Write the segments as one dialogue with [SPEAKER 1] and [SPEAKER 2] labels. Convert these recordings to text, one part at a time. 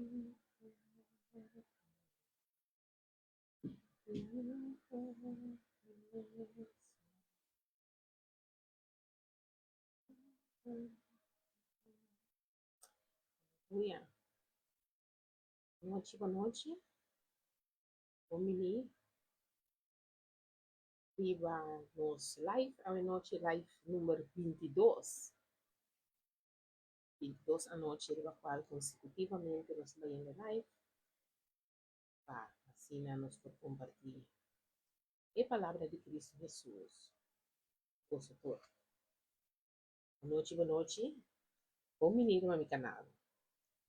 [SPEAKER 1] Aleluia. Boa noite. Domini, viva nos live, a noite live número 22. 22 a noite, a qual consecutivamente nós vamos em live, para assim nós por compartilhar a palavra de Cristo Jesus, o Senhor. Boa noite. Bom menino no meu canal.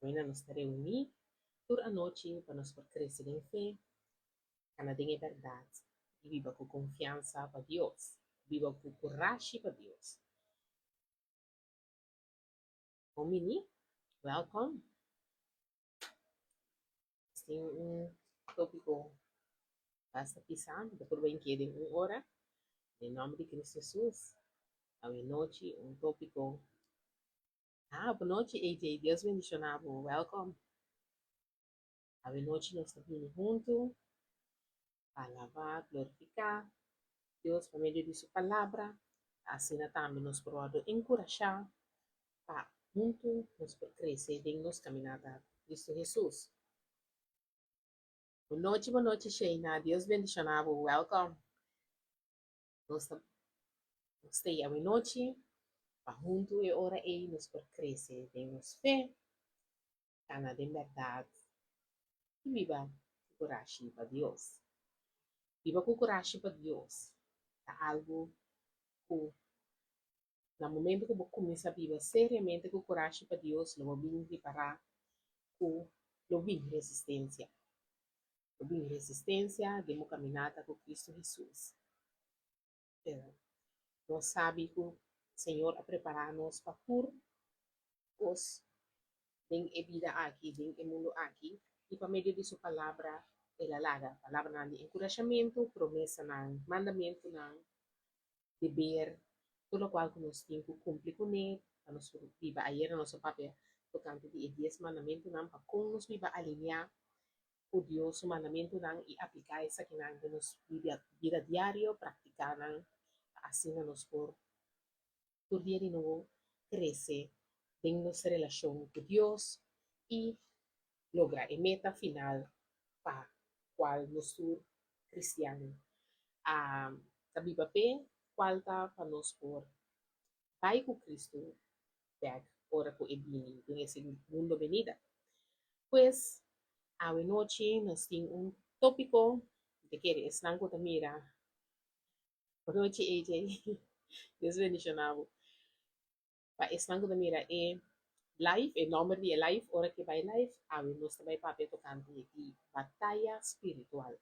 [SPEAKER 1] Amanhã nós estaremos unidos por a noite para nós por crescer em fé, canadinha verdade, e viva com confiança para Deus, viva com coragem para Deus. Bom menino, welcome. Tem tópico basta pisar, depois bem que de 1 hora, em nome de Cristo Jesus. A noite, tópico. Boa noite, AJ. Deus bendicionado. Welcome. A noite nós estamos juntos para alabar, glorificar Deus por meio de sua palavra. Assim também nos pode encorajar para juntos nos por crescer em nossa caminhada Cristo Jesus. Boa noite, Sheina. Deus bendicionado. Welcome. Nós estamos a noite para juntos e ora aí nos por crescer em nossa fé, canada em verdade e viva com coragem para Deus. Viva com coragem para Deus. É algo que, no momento que você começa a viver seriamente com coragem para Deus, não vai preparar com resistência. Não vem resistência de uma caminhada com Cristo Jesus. Nós sabemos que o Senhor a preparar-nos para tudo os em a vida aqui, em o mundo aqui, e por meio de sua palavra, ela larga. Palavra de encorajamento, promessa, mandamento, dever, tudo o qual nós temos que cumprir com ele, para nós viva ayer no nosso papel, tocante de 10 mandamentos, para como nos viva alinhar o Deus, o mandamento, e aplicar essa que de nos vida diário, praticar, assim nos por dia de novo, crescer em nossa relação com Deus e lograr a meta final para qual nós cristiano. A Bíblia qual está para nós por vai com Cristo back ora com ebini nesse mundo venida. Pues a noite nós temos tópico de que estão com a mira. Boa noite, AJ. Deus bendicionado. Para estão com a mira live, em nome de live, ora que vai live, nós também papel tocante de batalha espiritual.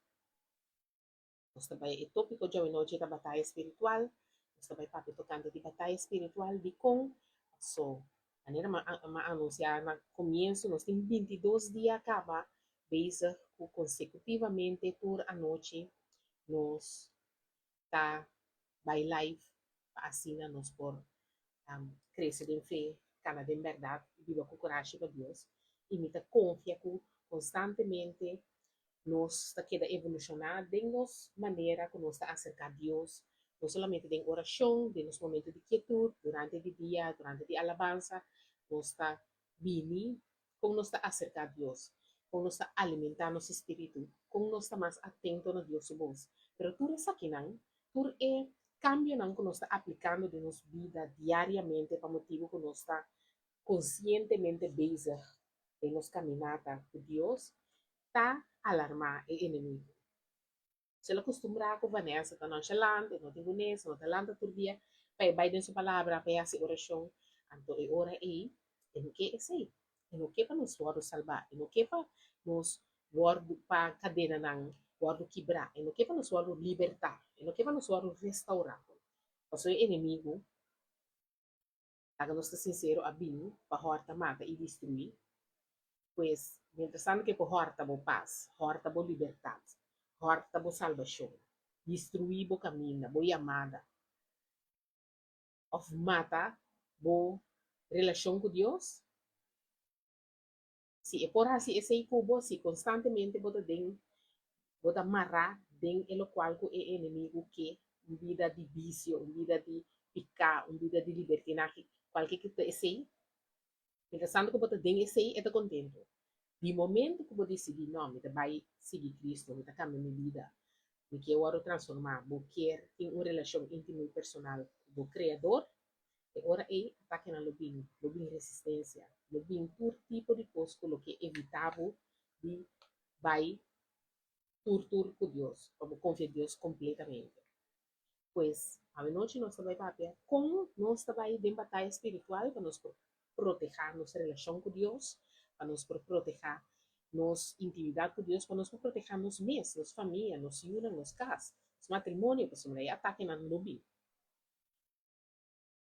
[SPEAKER 1] Nós também, o tópico de hoje da batalha espiritual, nós também papel tocante de batalha espiritual de com, so, maneira anunciar no começo, nós temos 22 dias acaba, vezes consecutivamente por a noite, nós tá by live, assim nós por crescer em fé, cada em verdade, viva com coragem para Deus, e me confia constantemente nós está queda evolucionar de nossa maneira que nós está acercar a Deus, não somente em oração, de nos momentos de quietude, durante o dia, durante a alabança, nós está vindo, como nós está acercar a Deus, como nós está alimentar nosso espírito, como nós está mais atento a Deus su voz. Pero tudo isso aqui não, tudo é cambio não que nós está aplicando de nossa vida diariamente para motivo que nós está conscientemente busy de nossa caminhada com Deus, está alarmar o inimigo. Se ele acostumbrar com Vanessa, está nonchalante, não tem boneza, não está lanta todo dia, vai dentro sua palavra, vai fazer oração, então é hora aí, e não quer esse, e não quer para nos guardo salvar, e não quer para nos guardo para cadena não, guardo quebrar, e não quer para nos guardo libertar, e não quer para nos guardo restaurar. Porque o inimigo, para nós ser sincero, abin, para horta mata e destruir, pues, mientras tanto que por horta bo paz, horta bo liberdade, horta bo salvação, destruir bo caminho, bo amada, of mata bo relação com Deus, si é por assim esse cubo, se constantemente bota amarrar den el qual que é inimigo que vida de vício, vida de picar, vida de libertinagem, qualquer que esse, interessante que bota den esse é contento. De momento que eu decidi, não, eu vai seguir Cristo, eu cambiar minha vida, eu quero transformar, eu quero ter uma relação íntima e personal com o Criador, e ora é ataque na lobby resistência, lobby todo tipo de coisa que evitável de vai tur com Deus, como confiar em Deus completamente. Pois, a noite nós vai papel, como nós vai em batalha espiritual para nos proteger nossa relação com Deus, para nos proteger nossa intimidade com Deus, para nos proteger nos mesmos, nossa família, nos filhos, nos casas, nos matrimônios, para somos aí ataque na lobby.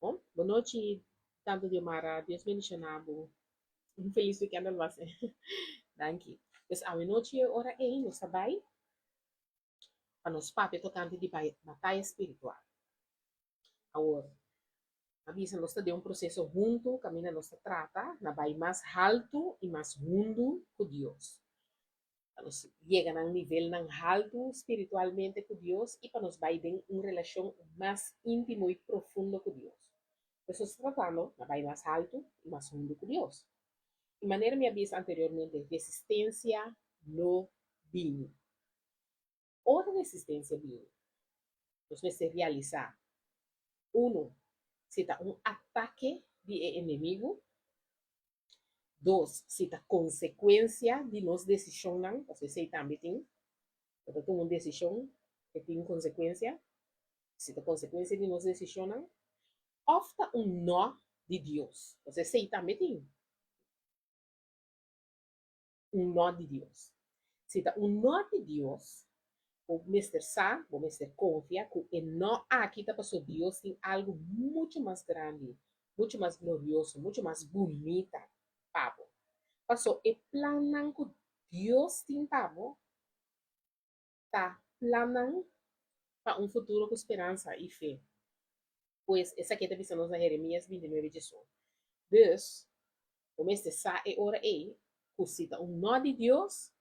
[SPEAKER 1] Bom, boa noite, tanto de Mara, Deus mencionado, um feliz weekend a você. Danke. Pois, a noite ora é, nós vai para nos papel tocante de batalha espiritual. Agora, avisa nós de um processo junto, caminha nós trata, na vai mais alto e mais mundo com Deus. Para nós chegar a um nível mais alto espiritualmente com Deus e para nós vai ter uma relação mais íntima e profunda com Deus. Por isso, tratando, na vai mais alto e mais mundo com Deus. De maneira me avisa anteriormente, resistência no bem. Outra resistência bem, nós vamos realizar. Se está um ataque de inimigo. 2, se está consequência de nós decisões, você também tem, então tem uma decisão que tem consequência, se está consequência de nós decisões, ou está um nó de Deus, você também tem um nó de Deus. Se está um nó de Deus, o Mr. Sa, o Mr. confia que o nó aqui está passando Deus tem algo muito mais grande, muito mais glorioso, muito mais bonita, Pablo. Passou e planan que Deus tem Pablo, tá planan para um futuro com esperança e fé. Pois essa aqui está visando na Jeremias 29:18. Dus, o Mr. Sa é hora aí, que cita um nó de Deus.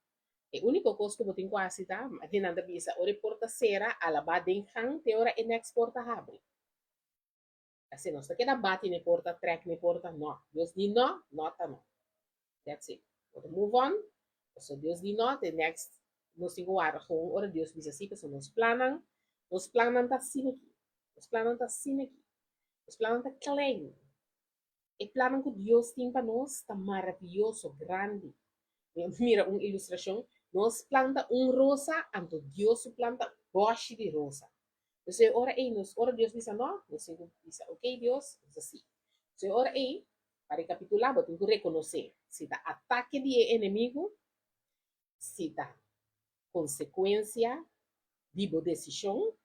[SPEAKER 1] E único coisa que eu tenho que citar, mas não nada bisa, ora porta sera, alaba denkan, te ora e next porta abre. Assim, nós aqui na bate, ne porta track, ne porta no. Deus di no, nota no. That's it. We'll move on. So Deus di no, the next, nós temos que com ora Deus bisa assim, pessoal, nos planan tá assim aqui. Nos planan tá assim aqui. Nos planan tá klein. E plano que Deus tem para nós está maravilhoso, grande. Mira uma ilustração. Nós planta rosa, então Deus planta bosque de rosa. Então, ora aí, ora Deus diz, não, nós diz, ok, Deus, é assim. Então, ora aí, para recapitular, eu tenho que reconhecer se dá ataque de inimigo, se dá consequência de boa decisão,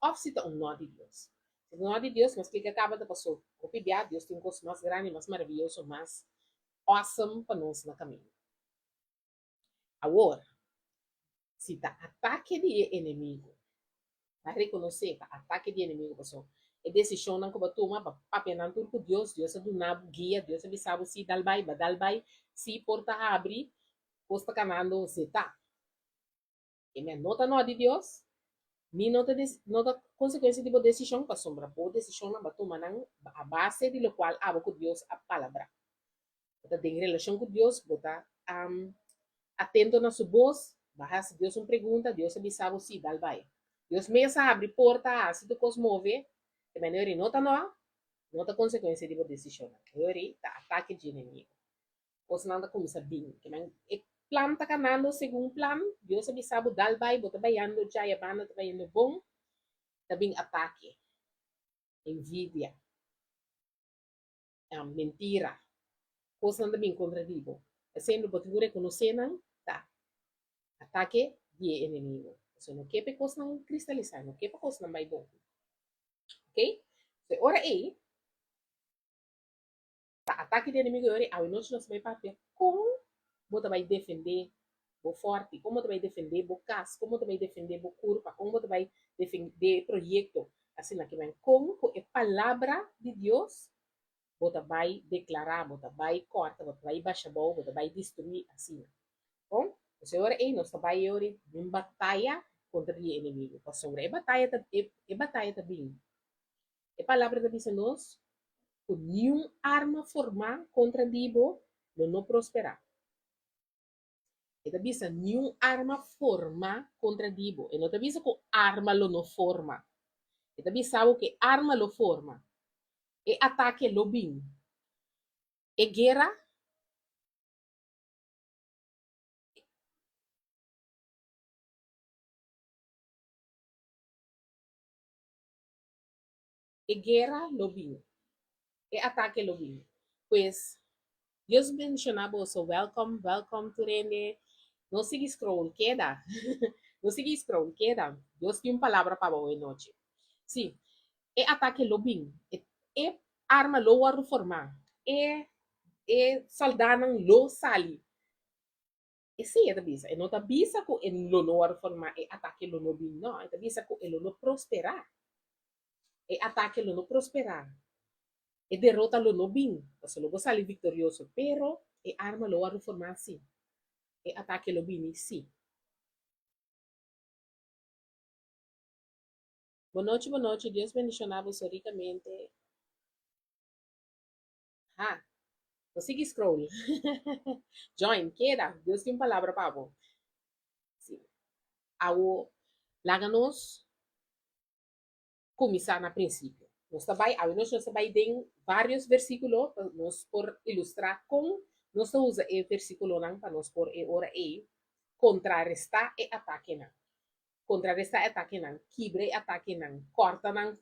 [SPEAKER 1] ou se dá um nó de Deus. Se não é de Deus, mas que acaba de passar, copiar, Deus tem coisas mais grandes, mais maravilhosas, mais awesome para nós no caminho. Agora, se dá ataque de inimigo, vai reconhecer que ataque de inimigo, pessoal, é decisão não que vai tomar, para tudo com Deus, Deus é do nabo, guia, Deus é sabe se dalbai, se porta abre, posta canando, se tá. E minha nota não é de Deus, mi nota consequência de boa decisão, para sombra, boa decisão não vai tomar, a base de lo qual abo com Deus a palavra. Você tem relação com Deus, você atento na sua voz, bahas Deus uma pergunta, Deus sabe se dalbai. Deus mesmo abre porta, se tu cos move, de maneira nota não, nota consequência de boa decisão. Yori tá ataque de inimigo. Os não tá como sabim, que man plan tá canando segundo plan, Deus sabe dalbai, bota baiando já a banda tá baiando bom, tá bem ataque, envidia, mentira, coisa não bem contradigo. Sendo botar reconhecer não, tá ataque de inimigo. So, no kepe kos ng crystallizar, no kepe kos ng may bong. Okay? So, ora aí, tá ataque de inimigo, ora, ao nós nós vai papel, como você vai defender o forte, como você vai defender o cas, como você vai defender o curva, como você vai defender o projeto, assim, na que vem, como é palavra de Deus, bota vai declarar, bota vai corta, bota vai baixar, bota vai destruir assim. Bom, o Senhor é nós vai em batalha contra o inimigo. O Senhor é batalha também. A palavra da diz nós, com nenhum arma formar contra Dibo, não prosperar. Ita bisa nenhum arma forma contra Dibo. E não te bisa que arma lo não forma. Ita bisa que arma lo forma. E ataque lo bem. E guerra lo bem. E ataque lo bem. Pues, Deus mencionava o welcome, welcome to Rende. Não siga scroll, queda. Não siga scroll, queda. Deus tem uma palavra para boa noite. Sim, e ataque lo bem. E arma lo war formar. E soldanan lo sali. E sim, é da bisa. E não tá bisa que ele não war formar e ataque lo no bem, não. É da bisa que ele não prosperar. E ataque lo no prosperar. E derrota lo no bem. Você não vai sair vitorioso, pero e arma lo war formar sim. E ataque lo bem, sim. Boa noite. Deus bendicionava você ricamente. Ah, não siga scroll. Join, queda. Deus tem uma palavra para você. Sim. Ao, láganos começar na princípio. Nós também, nós também tem vários versículos para nós por ilustrar com nós usa o versículo não para nós por e ora e contrarrestar e ataque não. Contrarrestar e ataque não, quebre ataque não, corta não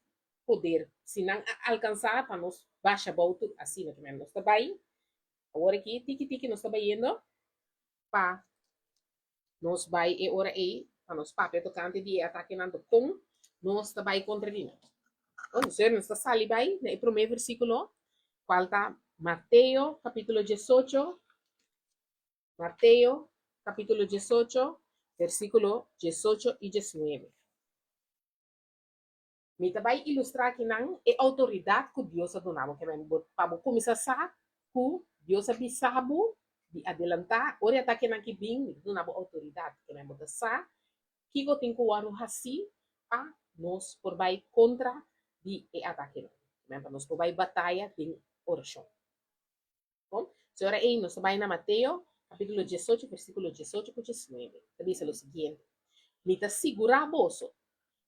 [SPEAKER 1] poder, se não alcançar para nós baixa volta assim não também. Nós também agora aqui tiki nós também indo para nós vai e ora e para nós papel tocante de ataque não com nós também contra ele. O Senhor nos está saliendo ahí, en el primer versículo, falta Mateo, capítulo 18, Mateo, capítulo 18, versículo 18 y 19. Me vai ilustrar que não é autoridade que Deus ha donado, que para começar a que Deus avisado de adelantar, ora está que não que bem, donava autoridade, que não botar sa, que eu tenho que o assim, a nós por vai contra de ataque. Para nós por vai batalha de oração. Bom, senhora aí, nós vai na Mateo, capítulo 18, versículo 18 por 19. Diz o seguinte: me te segura vos,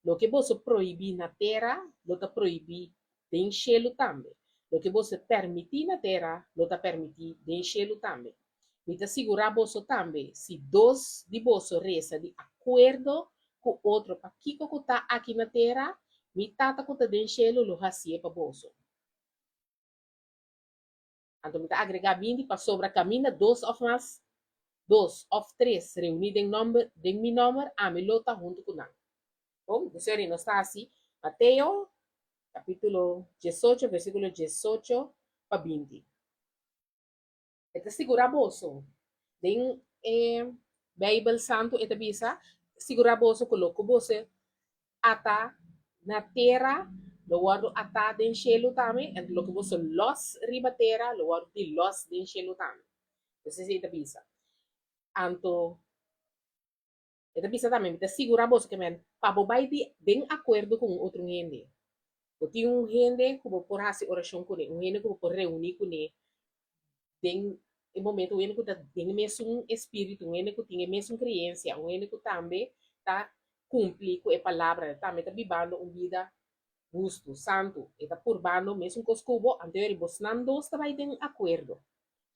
[SPEAKER 1] lo que vos proibí na terra, lo te proibí de enchê-lo também. Lo que vos permití na terra, lo te permití de enchê-lo também. Me te segura vos também, se dois de vos reza de acordo com outro, para que está aqui na terra, me tata que está de enchê-lo, lo hacia para vos. Então, me agregar 20 para sobra caminha, dois of três reunidos em nome, de meu nome, a me lota junto com nós. Bom, o Senhor não está assim. Mateo, capítulo 18, versículo 18 para 20. Esta segura bolso. Tem Bible Santo, esta bisa, segura bolso, coloca você ata na terra, lo guardo ata den cielo também, e lo que você los riba terra, lo guardo de los den cielo também. Essa é esta bisa. Anto, esta bisa também, te segura bolso que men, pabobai de acordo com outro gente. Eu tinha gente que por fazer oração com ele, gente que por reunir com ele, tem em momento gente que tem mesmo espírito, gente que tem mesmo crença, gente que também está cumprir com a palavra, também está vivendo uma vida justo, santo, está purbando mesmo com os cubos, anterior bosnando, está vai ter acordo.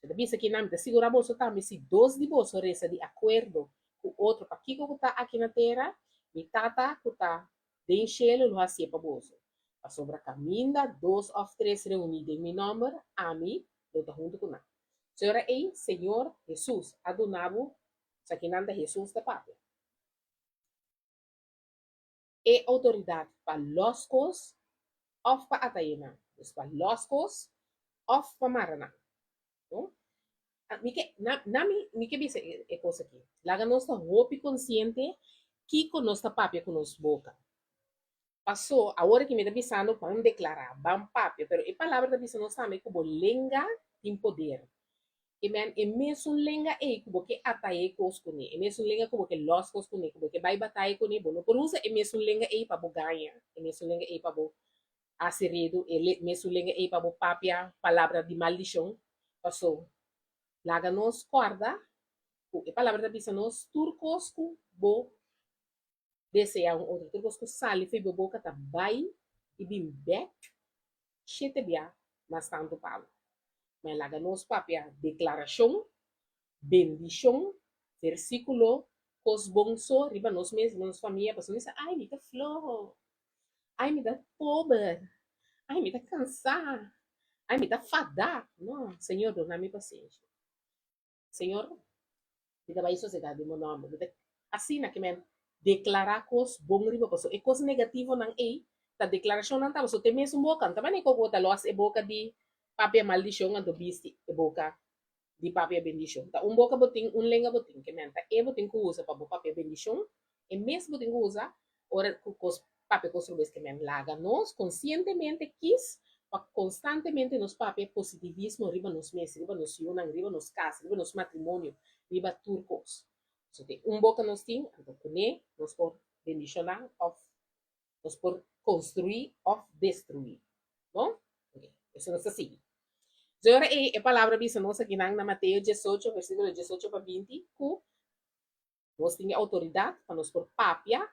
[SPEAKER 1] Então, bisa que não está segura bolso também, se dois de bolso reza de acordo com outro, para que está aqui na terra, me tata que está de enchê-lo, lo hacia para bolso. A sobra caminha, dois ou três reunidos em meu nome, a mim, eu estou junto com nós. Senhora e Senhor Jesus, adonabo, sa kinanda Jesus da Pátria. E autoridade para los cos, of para atayena. Para los cos, of para marana. No? Mi que bisa e cosa aqui. Laga nossa roupa consciente que com nossa papia com nossa boca. Passou, agora que me está pensando para declarar, bam papel, pero a palavra está pensando também como lenga tem poder. E men, e mesmo lenga e como que ataie cos com e mesmo lenga como que los cos com como que vai batalha com e bono por usa e mesmo lenga e para bo ganha, e mesmo lenga e para bo acerredo, e mesmo lenga e para bo papia, palavra de maldição, passou. Laga nos corda, e palavra está pensando nos turcos bo desejar um outro turcos com sali foi boboca tá vai e bim back chete bia mas tanto palo. Mas laga nos papia declaração, bendição, versículo, cos bonso, riba nos mesmos, nos família, pessoa diz, ai, me tá flojo, ai, me tá pobre, ai, me tá cansar, ai, me tá fadar. Não, Senhor, dona-me paciência. Senhor, me dá mais sociedade, meu nome. Assim, na que men, declarar cos bom riba, pessoa, e cos negativo não é, ta declaração não tá, pessoa, tem mesmo boca, também nem como tá loas e boca de papel maldição, do bisti, e boca di papia bendición. Ta un boca boting, un lenga boting, que menta, e boting ko usa pa bo papia bendición, e mes boting ko usa, ora kos papia kos rubes que men laga nos, conscientemente quis, pa constantemente nos papia positivismo riba nos mes, riba nos yunan, riba nos casa, riba nos matrimonio, riba turcos. So, te un boca nos ting, anto kune, nos por bendicionar, of, nos por construir, of destruir. ¿No? Okay. Eso no es así. Agora, a palavra bisa nós aqui na Mateus 18, versículo 18 para 20, que nós temos autoridade para nos por papia,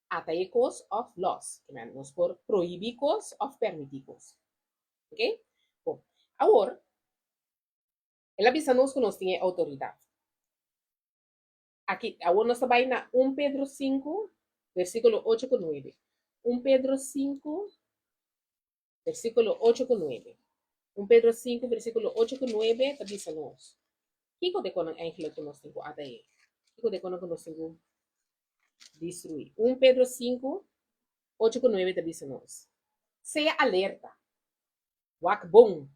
[SPEAKER 1] ataicos of laws, que nós por proibicos of permiticos. Ok? Bom, agora, ela bisa nós que nós temos autoridade. Aqui, agora nós trabalhamos na 1 Pedro 5, versículo 8 com 9. 1 Pedro 5, versículo 8 com 9. 1 Pedro 5, versículo 8 com 9, está bisa nós. Kiko de kono ang angelo que nós temos até Kiko de kono que nós temos destruir. 1 Pedro 5, 8 com 9 te diz nós. Seja alerta. Wak bom.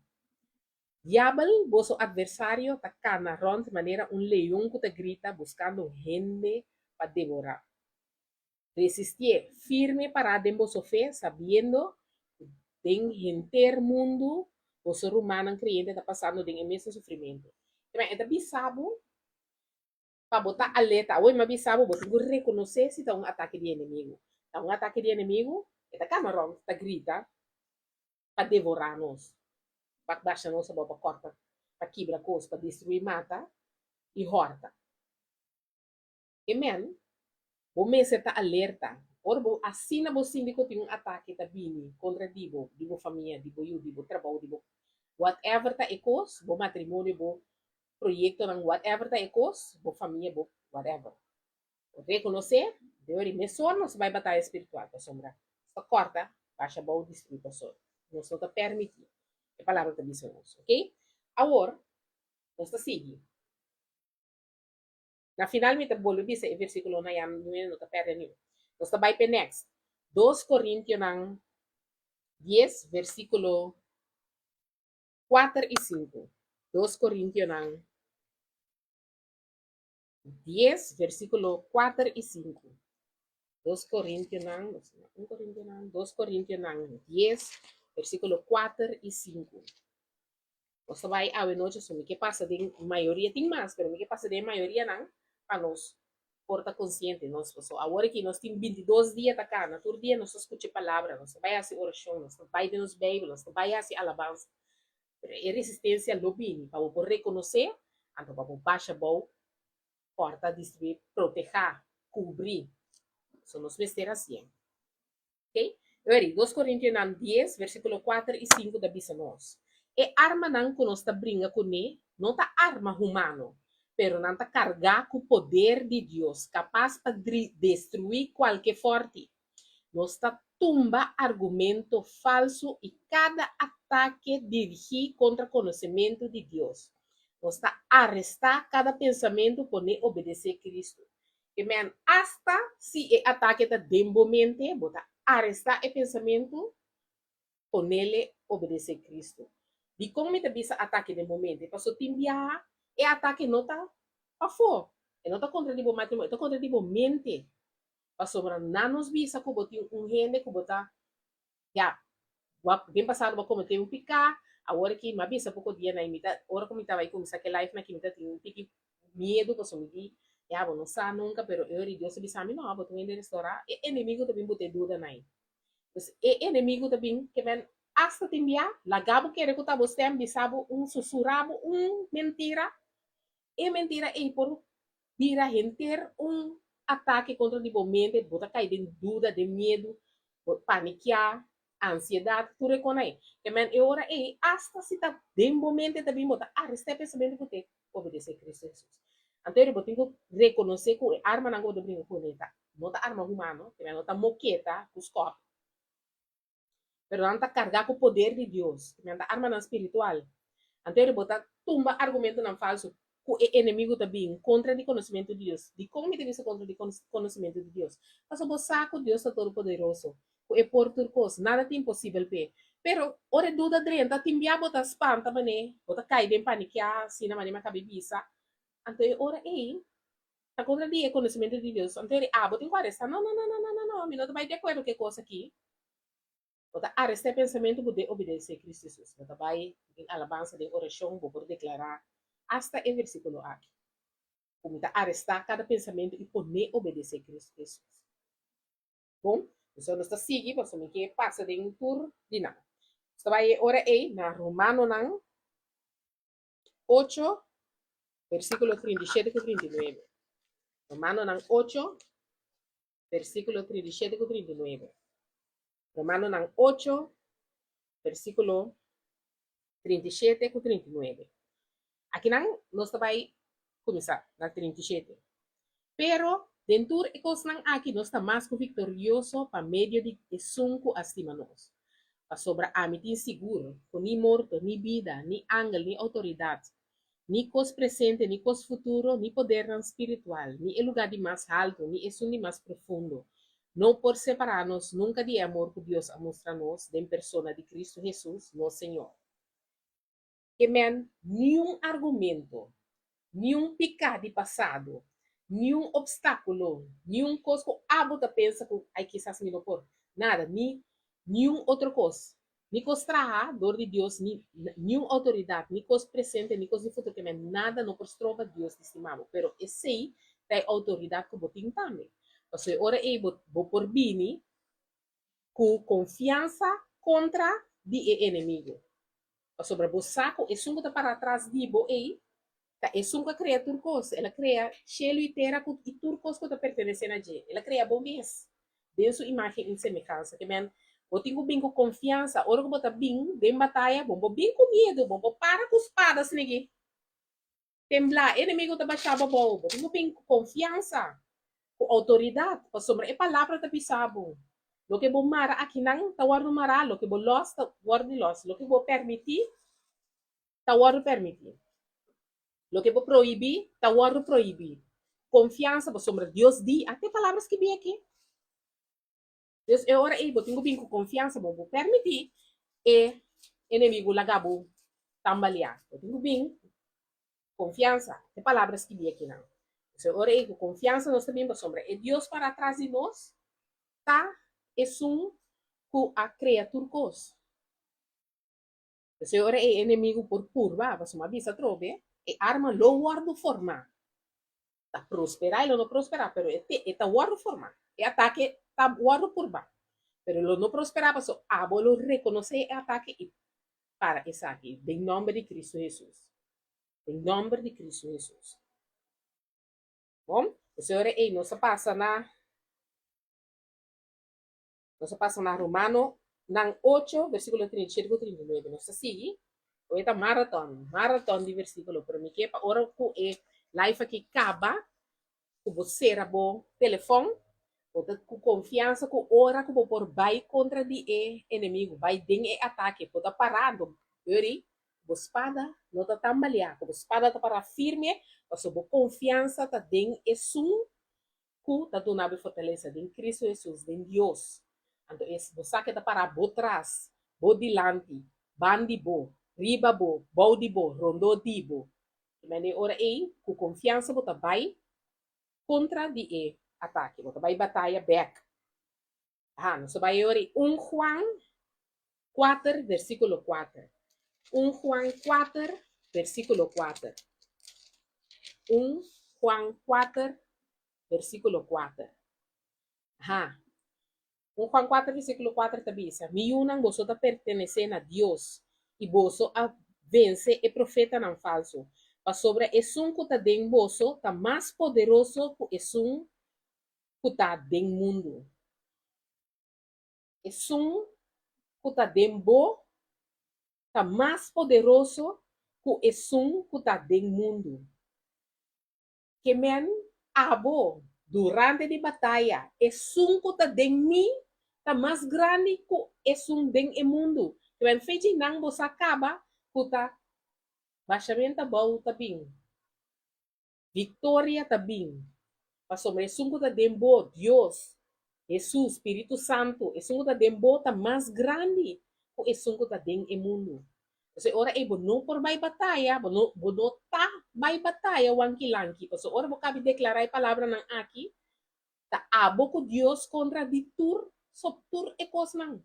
[SPEAKER 1] Diablo, vosso adversário, ta cana rond maneira um leão que te grita buscando gente para devorar. Resistir firme para den vosso fé, sabendo den enter mundo vosso romano creyente está passando den imenso sofrimento. Mas é bisabo para botar alerta. Hoje mas bisabo você tem que reconhecer se está um ataque de inimigo. Está um ataque de inimigo, está camarão, está grita para devorar nós. Para baixar nós, para cortar, para quebrar coisas, para destruir mata e horta. Amen? O mês está alerta. Ora, assim na você síndico tem um ataque tá bini contra dibo família, dibo trabalho, dibo whatever tá ecos, bo matrimônio, bo projeto ng whatever tá ecos, bo família, bo whatever. Reconhecer, Deus me sono se vai batalha espiritual, tá sombra. Só corta, baixa bo destruir pessoa. Não só tá permitir. A palavra tá dizendo, ok? Agora, nós tá seguindo. Na final, me tabolo bisa e versículo na yan, no ta perde niyo. Nós tá by next. 2 Coríntios ng 10, versículo 4 e 5. 2 Coríntios ng 10, versículo 4 e 5. 2 Coríntios ng 2 Coríntios ng 10, versículo 4 e 5. Nós vai a noite so que passa de maioria tem mais, pero que passa de maioria não para nós porta consciente nós so agora que nós temos 22 dias tá cá, na todo dia nós escuta palavra, nós vai a oração, nós vai de nos Bíblia, nós vai a alabança. Pero a resistência lobini para por reconhecer, então para baixa bom porta distribuir, proteger, cobrir. So nós vestir assim. Ok? Agora, 2 Coríntios 10, versículo 4 e 5 da bisa nós. E arma não que nós está brinca com ele, não está arma humano, pero não está cargar com o poder de Deus, capaz para destruir qualquer forte. Nós está tumba argumento falso e cada ataque dirigido contra o conhecimento de Deus. Nós está arrestar cada pensamento por nem obedecer a Cristo. E men, hasta se o ataque está dentro mente, bota arrestar o pensamento por nele obedecer a Cristo. De como me bisa ataque de momento, passou timbia e ataque não tá a fo, e não tá contra tipo matrimônio, tá contra tipo mente. pa sobra nanos bisa ko boti gente ko bota ya bem passado ba cometer um picar a hora que mabisa pouco dia na imita hora como estava aí começar que life na que imita tem um pique medo para sumir ya bom não sabe nunca pero eu ri Deus sabe sabe não botou em restaurar e inimigo também botou dúvida na pues e inimigo também que vem hasta te enviar la gabo que recuta você ambisabo um sussurrabo um mentira e mentira e por vira renter um ataque contra o mente, bota cair de dúvida, de medo, paniquear, ansiedade, tudo é com aí. Que men é hora aí, hasta se tá de momento também bota, este pensamento que você obedecer a Cristo Jesus. Então eu tenho que reconhecer que a arma não gosta de brincar com ele, não tá arma humana, que não tá moqueta, com os corpos, pero não tá carregar com o poder de Deus, que não tá arma não espiritual. Então eu botar tumba argumento não falso, que o inimigo também contra o conhecimento de Deus. De como me deve ser contra o conhecimento de Deus? Mas o saco Deus é todo poderoso. É por turcos, nada é impossível pe. Pero ora dúvida drenta, timbia bota espanta mané, bota cai de paniquear, assim na maneira cabe bisa. Então ora ei, tá contra o conhecimento de Deus. Então ele, bota em quaresta. Não, não, não, não, não, não, não, me não vai de acordo com que coisa aqui. Bota este pensamento poder obedecer a Cristo Jesus. Bota vai em alabança de oração, vou por declarar hasta o versículo aqui. Como está arrestar cada pensamento e poder obedecer a Cristo Jesus. Bom, então nós está seguindo, nós temos que passar de um tour de nada. Então vai ora aí na Romano nan 8, versículo 37 e 39. Romano nan 8, versículo 37 e 39. Romano nan 8, versículo 37 e 39. Aqui não, nós vai começar na 37. Pero, dentro de coisas aqui, nós estamos mais victorioso para meio de sunco acima nós. Para sobra a mim inseguro, com nem morto, nem vida, nem ángel, nem autoridade, nem cos presente, nem cos futuro, nem poder espiritual, nem o lugar de mais alto, nem o de mais profundo. Não por separar-nos nunca de amor que Deus a mostrar-nos de persona de Cristo Jesus, nosso Senhor. Que men, nenhum argumento, nenhum pecado de passado, nenhum obstáculo, nenhum coisa que a bota pensa que ai quizás me não por nada, nem nenhum outra coisa. Nem coisa dor de Deus, nem nenhuma autoridade, nem coisa presente, nem coisa de futuro, que nada não prova Deus de estimado. Pero esse aí tem autoridade que botin também. Ou seja, ora aí vou por bini com confiança contra de inimigo. Ou sobre o saco, e sungo para trás de bo aí, é sunga cria turcos, ela cria chelo e terra e turcos que pertencem a gente. Ela cria bom mês. De sua imagem e semelhança. Que men, eu tenho bem com confiança. Ora que bota bem, bem batalha, bom bem com medo, bom para com espadas negi. Temblar, inimigo da baixava bom, tenho bem com confiança, com autoridade, para sobre a palavra da pisabo. Lo que bom mara aqui não, tawar no mara, lo que bom los, tawar de los, lo que bom permitir, tawar permitir. Lo que vou proibir, tá o proibir. Confiança, vou sombra Deus di, até palavras que vem aqui. Deus é hora aí, vou tenho bem com confiança, vou permitir e inimigo lagabo tambalear. Vou tenho bem confiança, até palavras que vem aqui não. Então, hora aí, com confiança, nós também vamos sombra. E Deus para trás de nós, tá? É um com a criatura cos. Então, hora aí, inimigo por curva, vamos uma visa trobe, e arma lo guardo forma. Tá prosperar, ele não prosperar, pero está guardo forma. E ataque está guardo curva. Pero ele não prosperar, passou a bolo reconhecer o ataque e para esse aqui, em nome de Cristo Jesus. Em nome de Cristo Jesus. Bom, o Senhor é não se passa na Romano, na 8, versículo 37 e 39. Não se sigue. O esta marathon de versículo, pero me que para ora com e live aqui acaba, com você era bom telefone, com confiança, com ora com por vai contra de inimigo, vai de ataque, pode parado, yuri, com espada, não está tambalear, com espada está para firme, mas com confiança está den esum, com está donando fortaleza de Cristo Jesus, de Deus. Então você que está para bo trás, bo dilante, bandi bo, riba bo, baudi bo, rondo dibo. Mas ora aí, com confiança, você vai contra de ataque. Bota vai batalha back. Não se vai ori 1 Juan 4, versículo 4. 1 Juan 4, versículo 4. 1 Juan 4, versículo 4. 1 Juan 4, versículo 4 tabisa. Mi unang boso ta pertenecen a Dios. E boso a vence e profeta não falso. Pa sobre esun kuta den boso ta mais poderoso ku esun kuta den mundo. Esun kuta den bo ta mais poderoso ku esun kuta den mundo. Que men abo durante di batalha esun kuta den mi ta mais grande ku esun den e mundo. Que men feiti nang bosa acaba kuta baixamento bau tabing. Victoria tabing. Pasomre sungo ta dembo Dios, Jesus, Espírito Santo, e sungo ta dembo ta mais grande o e sungo ta den e mundo. Kasi ora e bono por may batalha, bono ta may batalha wanki-lanki. Kasi ora mo kabi declarar a palavra ng aki, ta abo ko Dios contra ditur, soptur e kosnang.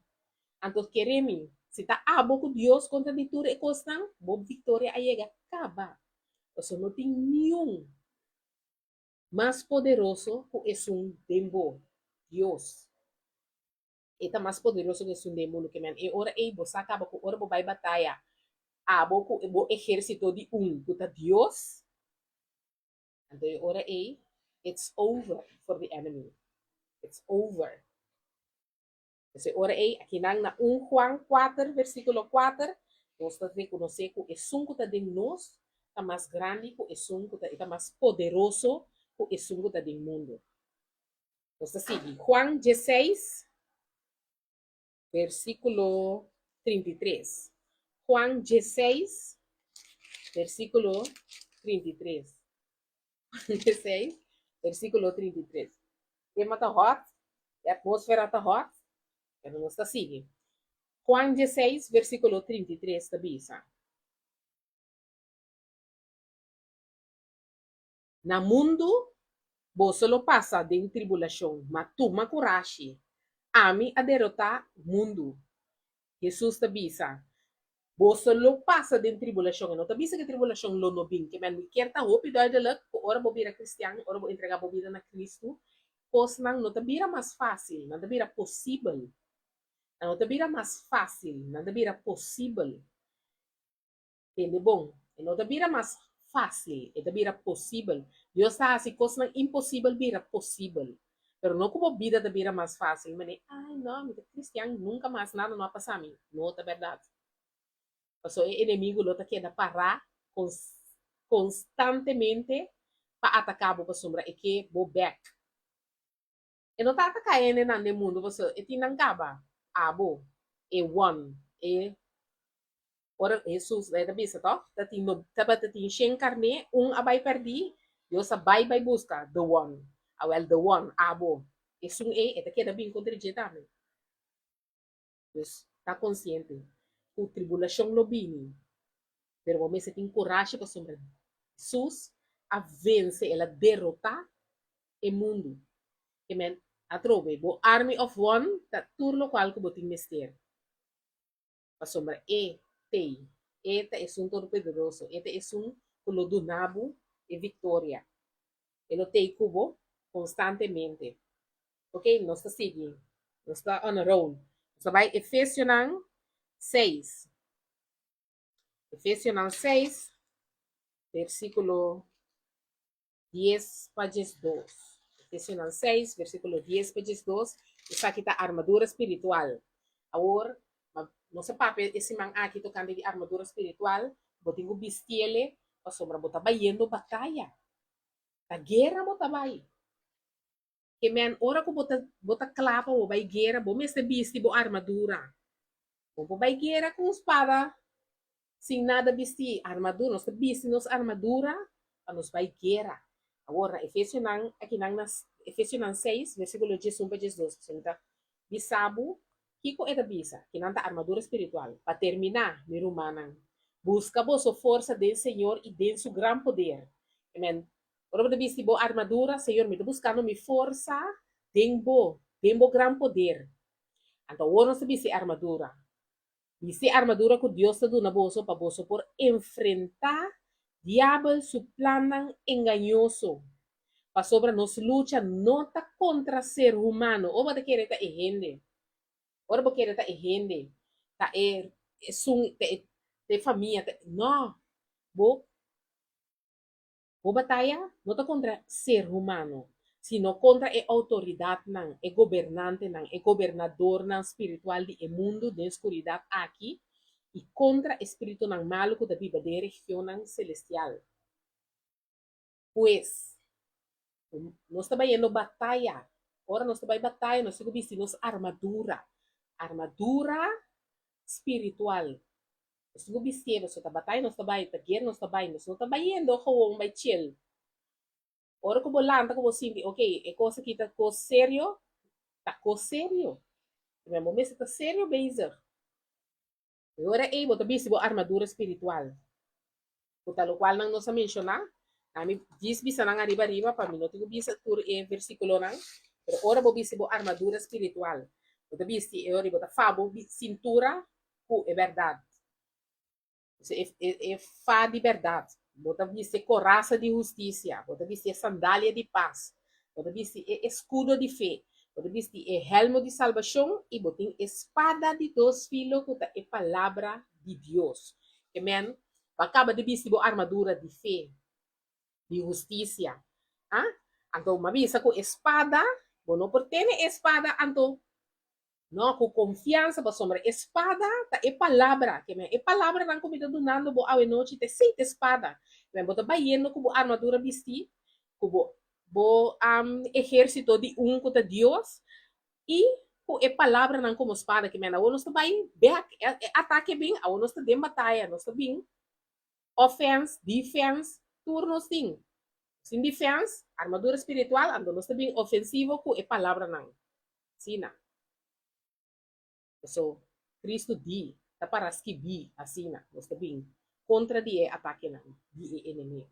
[SPEAKER 1] Antos queremi, se ta abo ko Dios contra ditur e kosnang, bo victoria ayega kaba. Kasi no ting niyong más poderoso es un dembo, Dios. Eta más poderoso que es un dembo, que man. E ora e bo acaba com ora bo vai batalha. Abo com bo exército de kuta Dios. Então ora e it's over for the enemy. It's over. Kasi ora e aqui nang na 1 Juan 4 versículo 4, nós está reconocer que es un kuta de nós, tá mais grande que es un kuta, está mais poderoso que es un kuta do mundo. Entonces sigue. Juan 16, versículo 33. Juan 16, versículo 33. Juan 16, versículo 33. O tema está hot, a atmosfera está hot, pero não está sigue. Juan 16, versículo 33, está bisa. Na mundo, vos solo passa de tribulação, mas toma coragem. Ami a derrotar mundo. Jesus te bisa. Vos solo passa de tribulação. Não te bisa que tribulação lo no bin. Que man quer ta hope doi de lek. Ora bo bira cristiano, ora bo entregar bo vida na Cristo. Pos nang não te bira mais fácil, não te bira possível. Não te bira mais fácil, não te bira possível. Entende bom? Não te bira mais fácil, te bira possível. Deus está assim, coisa impossível bira possível. Pero no como vida de vida mais fácil. Mas, ai, não, me cristiano, nunca mais nada não passa a mim. Não é verdade. Passou o inimigo, lo que da parar constantemente para atacar a sombra e que bo back. E não está atacando no mundo, você e tinha acaba. Abo, e one, e ora Jesus, é da bisa, tá? Tati no, tati shen carne, abay perdi, Deus abay bay busca, the one. Well, the one, abo. Es un e, esta queda bem contraditado. Deus está consciente. O tribulação lo bini. Pero você se tem coragem para sombra. Jesus a vence, ela derrotar o mundo. Amen. Atrobe, bo army of one, ta turlo qual que boting mister. Para sombra te. Esta é um torpedoso. Esta é um colodunabo e vitória. Ele tem cubo constantemente. Ok? Nós está seguindo. Nós está on a roll. Nós vai Efésios 6. Efésios 6, versículo 10 para 12. Efésios 6, versículo 10 para 12. Isso aqui está armadura espiritual. Agora, não se pape, esse man aqui tocando de armadura espiritual, botinho bistiele, para sombra, bota bayendo batalha. A guerra bota bay. Que men ora ko bota clapa o bay guerra, bo meste bisti bo armadura. Bo bay guerra com espada, sem nada bisti armadura, nós bisti nos armadura, para nos bay guerra. Agora, Efésios aqui nas Efésios 6, versículo 11 para 12. Então, bisabo, kiko eta bisa, que nanta armadura espiritual. Para terminar, mi rumanan, busca vos a força do Senhor e de seu grande poder. Amen. Ora bota bisi bo armadura, Senhor, me tá buscando mi força, tembo gran poder. Então, ora nós bisi armadura. Bisi armadura que Deus está dando na bolsa para bolsa por enfrentar diabo su plan engañoso. Para sobre nos lucha não tá contra ser humano. Ou bota querer tá errende. Ora bota querer tá errende. Tá família. Não. Bo batalha não está contra ser humano, sino contra a autoridade não, é governante não, é governador não espiritual do mundo de escuridade aqui e contra o espírito não malo que vive da região não celestial. Pois, nós estamos indo batalha. Ora nós estamos em batalha, nós estamos vestindo armadura. Armadura espiritual. Nós estamos vestindo, nós estamos batalha, nós estamos indo, guerra, nós estamos indo, com vai chill. Ora ko bolanta ko sinti, okay, e cosa kita ko serio, ta ko serio. Mas momento tá sério, Bezer. Agora é bota bisi bo armadura espiritual. O tal qual não nos mencionar, a mim diz bisa nang arriba para mim não tenho bisa tur e versículo nang, pero ora bo bisi bo armadura espiritual. Bota bisi e ora bota fabo cintura ku é verdade. É fa de verdade. Bota viste coraça de justiça, bota viste sandália de paz, bota viste escudo de fé, bota viste helmo de salvação e bota espada de dois filos que é palavra de Deus. Amém? Acaba de viste armadura de fé, de justiça. Ah? Então, uma vez com espada, não por ter espada, então no, com confiança para sombra espada tá é palavra que é palavra não comida do nando bo awe noite te sei espada mas bota baiano com armadura vestir com bo exército de contra Deus e com é palavra não como espada que me na nós tá bem ataque bem a nós tá de batalha nós tá bem offense defense turnos sim sem defense armadura espiritual ando nós tá bem ofensivo com é palavra não sim não. So, Cristo di, taparas que bi, assim, nós também, contra die ataque não, die inimigo.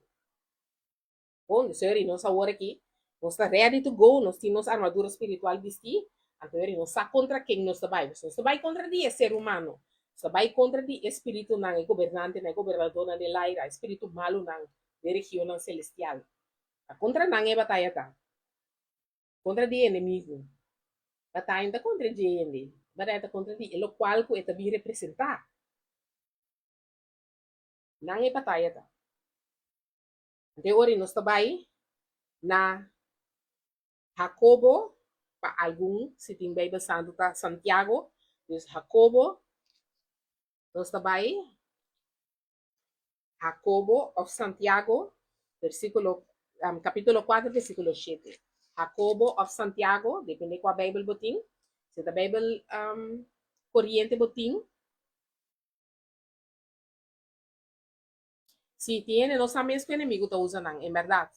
[SPEAKER 1] Bom, senhor, nós agora aqui, nós está ready to go, nós temos armadura espiritual vestir, então, nós está contra quem nós está vai, nós está vai contra die ser humano, está vai contra die espírito não, é governante, não é governador, não é laira, espírito malo não, de região não celestial. A contra não é batalha tá, contra die inimigo, batalha tá contra die inimigo. Barata contra di, lo qual ko etabi representar. Nang ipataya ta. Ante ori nos tabay na Jacobo, pa algum, se tem Bible Santo ta Santiago, dus Jacobo, nos tabay, Jacobo of Santiago, versículo, capítulo 4, versículo 7. Jacobo of Santiago, depende qual Bible boting, se da Bible corriente botín. Si tiene, no sabe que enemigo está usando, en verdad,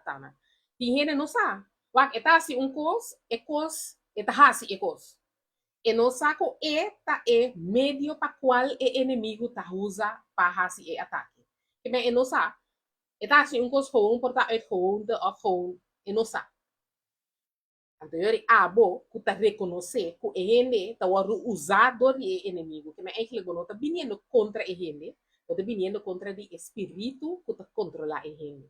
[SPEAKER 1] Tana. Tiene, no sabe. Wak, eta si un cos, eta hasi cos. E no saco eta medio para qual enemigo está usa para hasi ataque. Que me no sabe. Eta si un cos gewoon, porta uit gewoon, de of gewoon, e no sabe. Anterior abo que tá reconhecer que ele tá o usador de inimigo que me é que não tá vindo contra ele, tá vindo contra o espírito que tá controlar ele.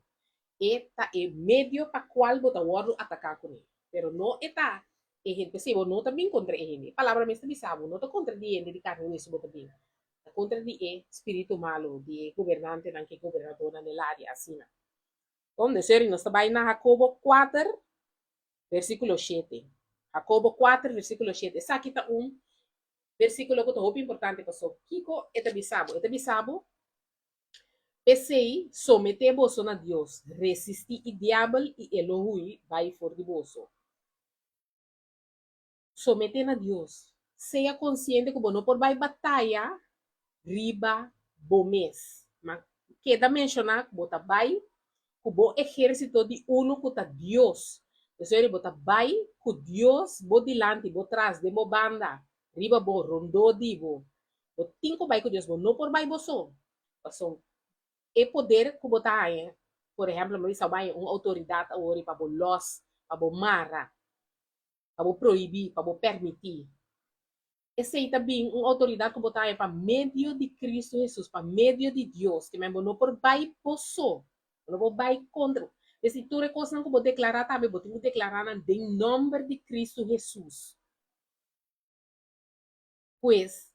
[SPEAKER 1] E tá é meio para qual bota o atacar com ele. Pero não está ele percebe não tá vindo contra ele. Palavra mesmo bisabo não tá contra ele de carne isso bota bem. Tá contra o espírito malo, de governante não que governador na área assim. Então, de ser nós tá na Jacobo 4 versículo 7. Jacobo 4, versículo 7. Essa aqui está versículo que é muito importante para o Kiko, é bisabo. Pensei, someter-vos a Deus, resistir o diabo e Elohim vai for de vos. Someter a Deus. Seja consciente que não por vai batalha, riba, bomes. Mas queda mencionar que você vai, que o exército de uno que está Deus. Eso bota vai com Deus, bo dilante, bo trás, de bo banda, riba bo rondo dibo. Bo tinko vai com Deus, bo não por vai bo so. Passo é poder que botar aí, por ejemplo, me dice vai uma autoridade ori para los, para mara, para proibir, para permitir. Esse aí também uma autoridade que botar é para meio de Cristo Jesus, para meio de Deus, que mesmo não por vai posso, não vou vai contra. E se tu recosta não vou declarar também, vou ter que declarar em nome de Cristo Jesus. Pues,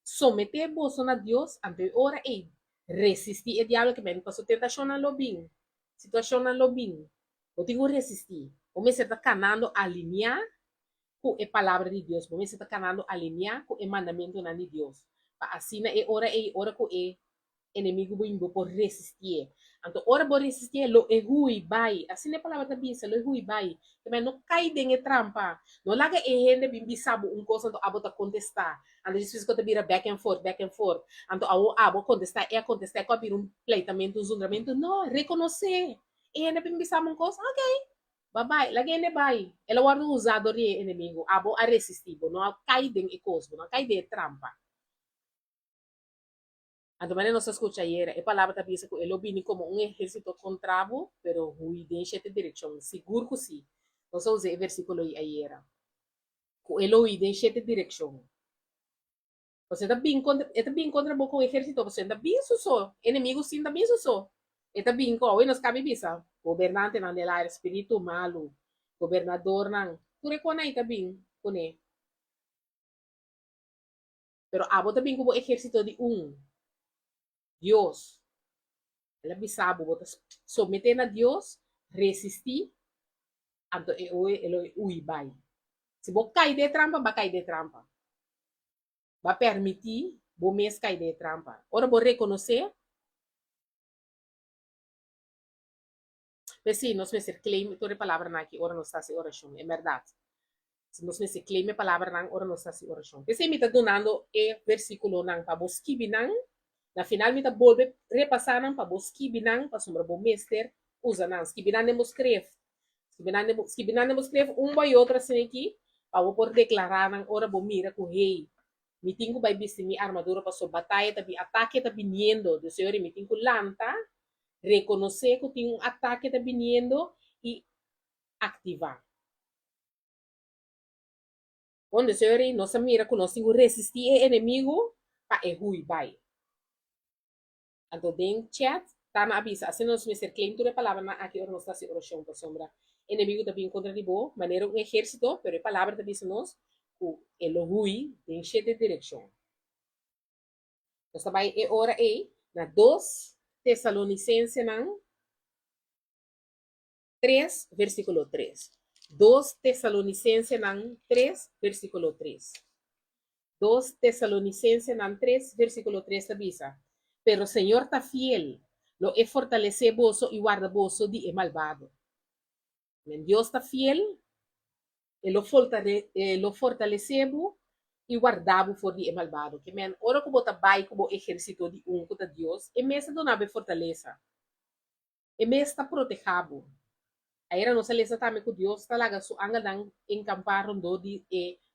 [SPEAKER 1] someter vos a Deus ante ora e resistir o diabo que vem para sua tentação na lobin, situação na lobin. Eu tenho que resistir. O me está canando alinhar com a palavra de Deus. O me está canando alinhar com o mandamento de Deus. Para assim é hora com o inimigo bimbo por resistir. Então, ora por resistir, lo é hui vai. Assim é a palavra da Bíblia, lo é hui vai. Também não cai dentro de trampa. Não larga e gente bimbi sabe coisa, então abo tá contestar. Então, isso que vira back and forth, back and forth. Então, abo contestar, com abrir pleitamento, julgamento. Não, reconhecer. E gente bimbi sabe coisa, ok. Bye bye, lagi ne vai. Ela guarda usado ri inimigo, abo a resistir, não cai dentro de coisa, não cai dentro de trampa. Anto maneira não se escuta aí, a palavra está dizendo que ele vem como um exército contravo, pero hui deixa de direção, seguro que sim. Não só usei o versículo aí era. Que ele hui deixa de direção. Você está bem contra o exército, você está bem suso. Inimigo sim está bem suso. Está bem com, hoje nós cabe bisa. Governante não é espírito malo. Governador não. Tu reconhece está bem, com ele. Pero abo também como exército de Deus. Ela bisabo, bota submeter a Deus, resistir, anto ele ui vai. Se você cair de trampa, vai cair de trampa. Vai permitir, você mesmo cair de trampa. Ora, você reconhecer, mas sim, nós me claim, toda palavra aqui, ora não está se oração, é verdade. Se nós me claim a palavra não, ora não está se oração. Mas me está donando o versículo não para você que não, na final me está volve repassar não para você que não, para sombra bom mestre, usa não, que não nos escreve. Se binanemos escreve uma e outra assim aqui, para eu poder declarar na hora bom mira com o rei. Me tenho que vestir minha armadura para sua batalha, tabi ataque está vindo do Senhor, me tenho que lanta, reconhecer que tem um ataque está vindo e ativar. Quando o Senhor nos mira que nós temos que resistir ao inimigo, para é ruim, vai. Então, dentro chat, tá na avisa, assim nós me ser claim toda a palavra na aqui ora nós está se oração por sombra. Inimigo também contra de boa, maneira um exército, pero a palavra também se nós, o elohui, tem sete direção. Nós também é hora aí, na 2 Tessalonicenses, 3, versículo 3. 2 Tessalonicenses, 3, versículo 3. 2 Tessalonicenses, 3, versículo 3, avisa. Pero o Senhor está fiel, lo é fortalecer vosso e guarda vosso de malvado. Deus está fiel, lo fortalecebo e guardavo for de malvado. Que men, ora que bota bai como exército de contra Deus, e mesa donava fortaleza. E mesa está protegado. Aí era nossa lesa também que Deus está lá, so anga nang encampar do de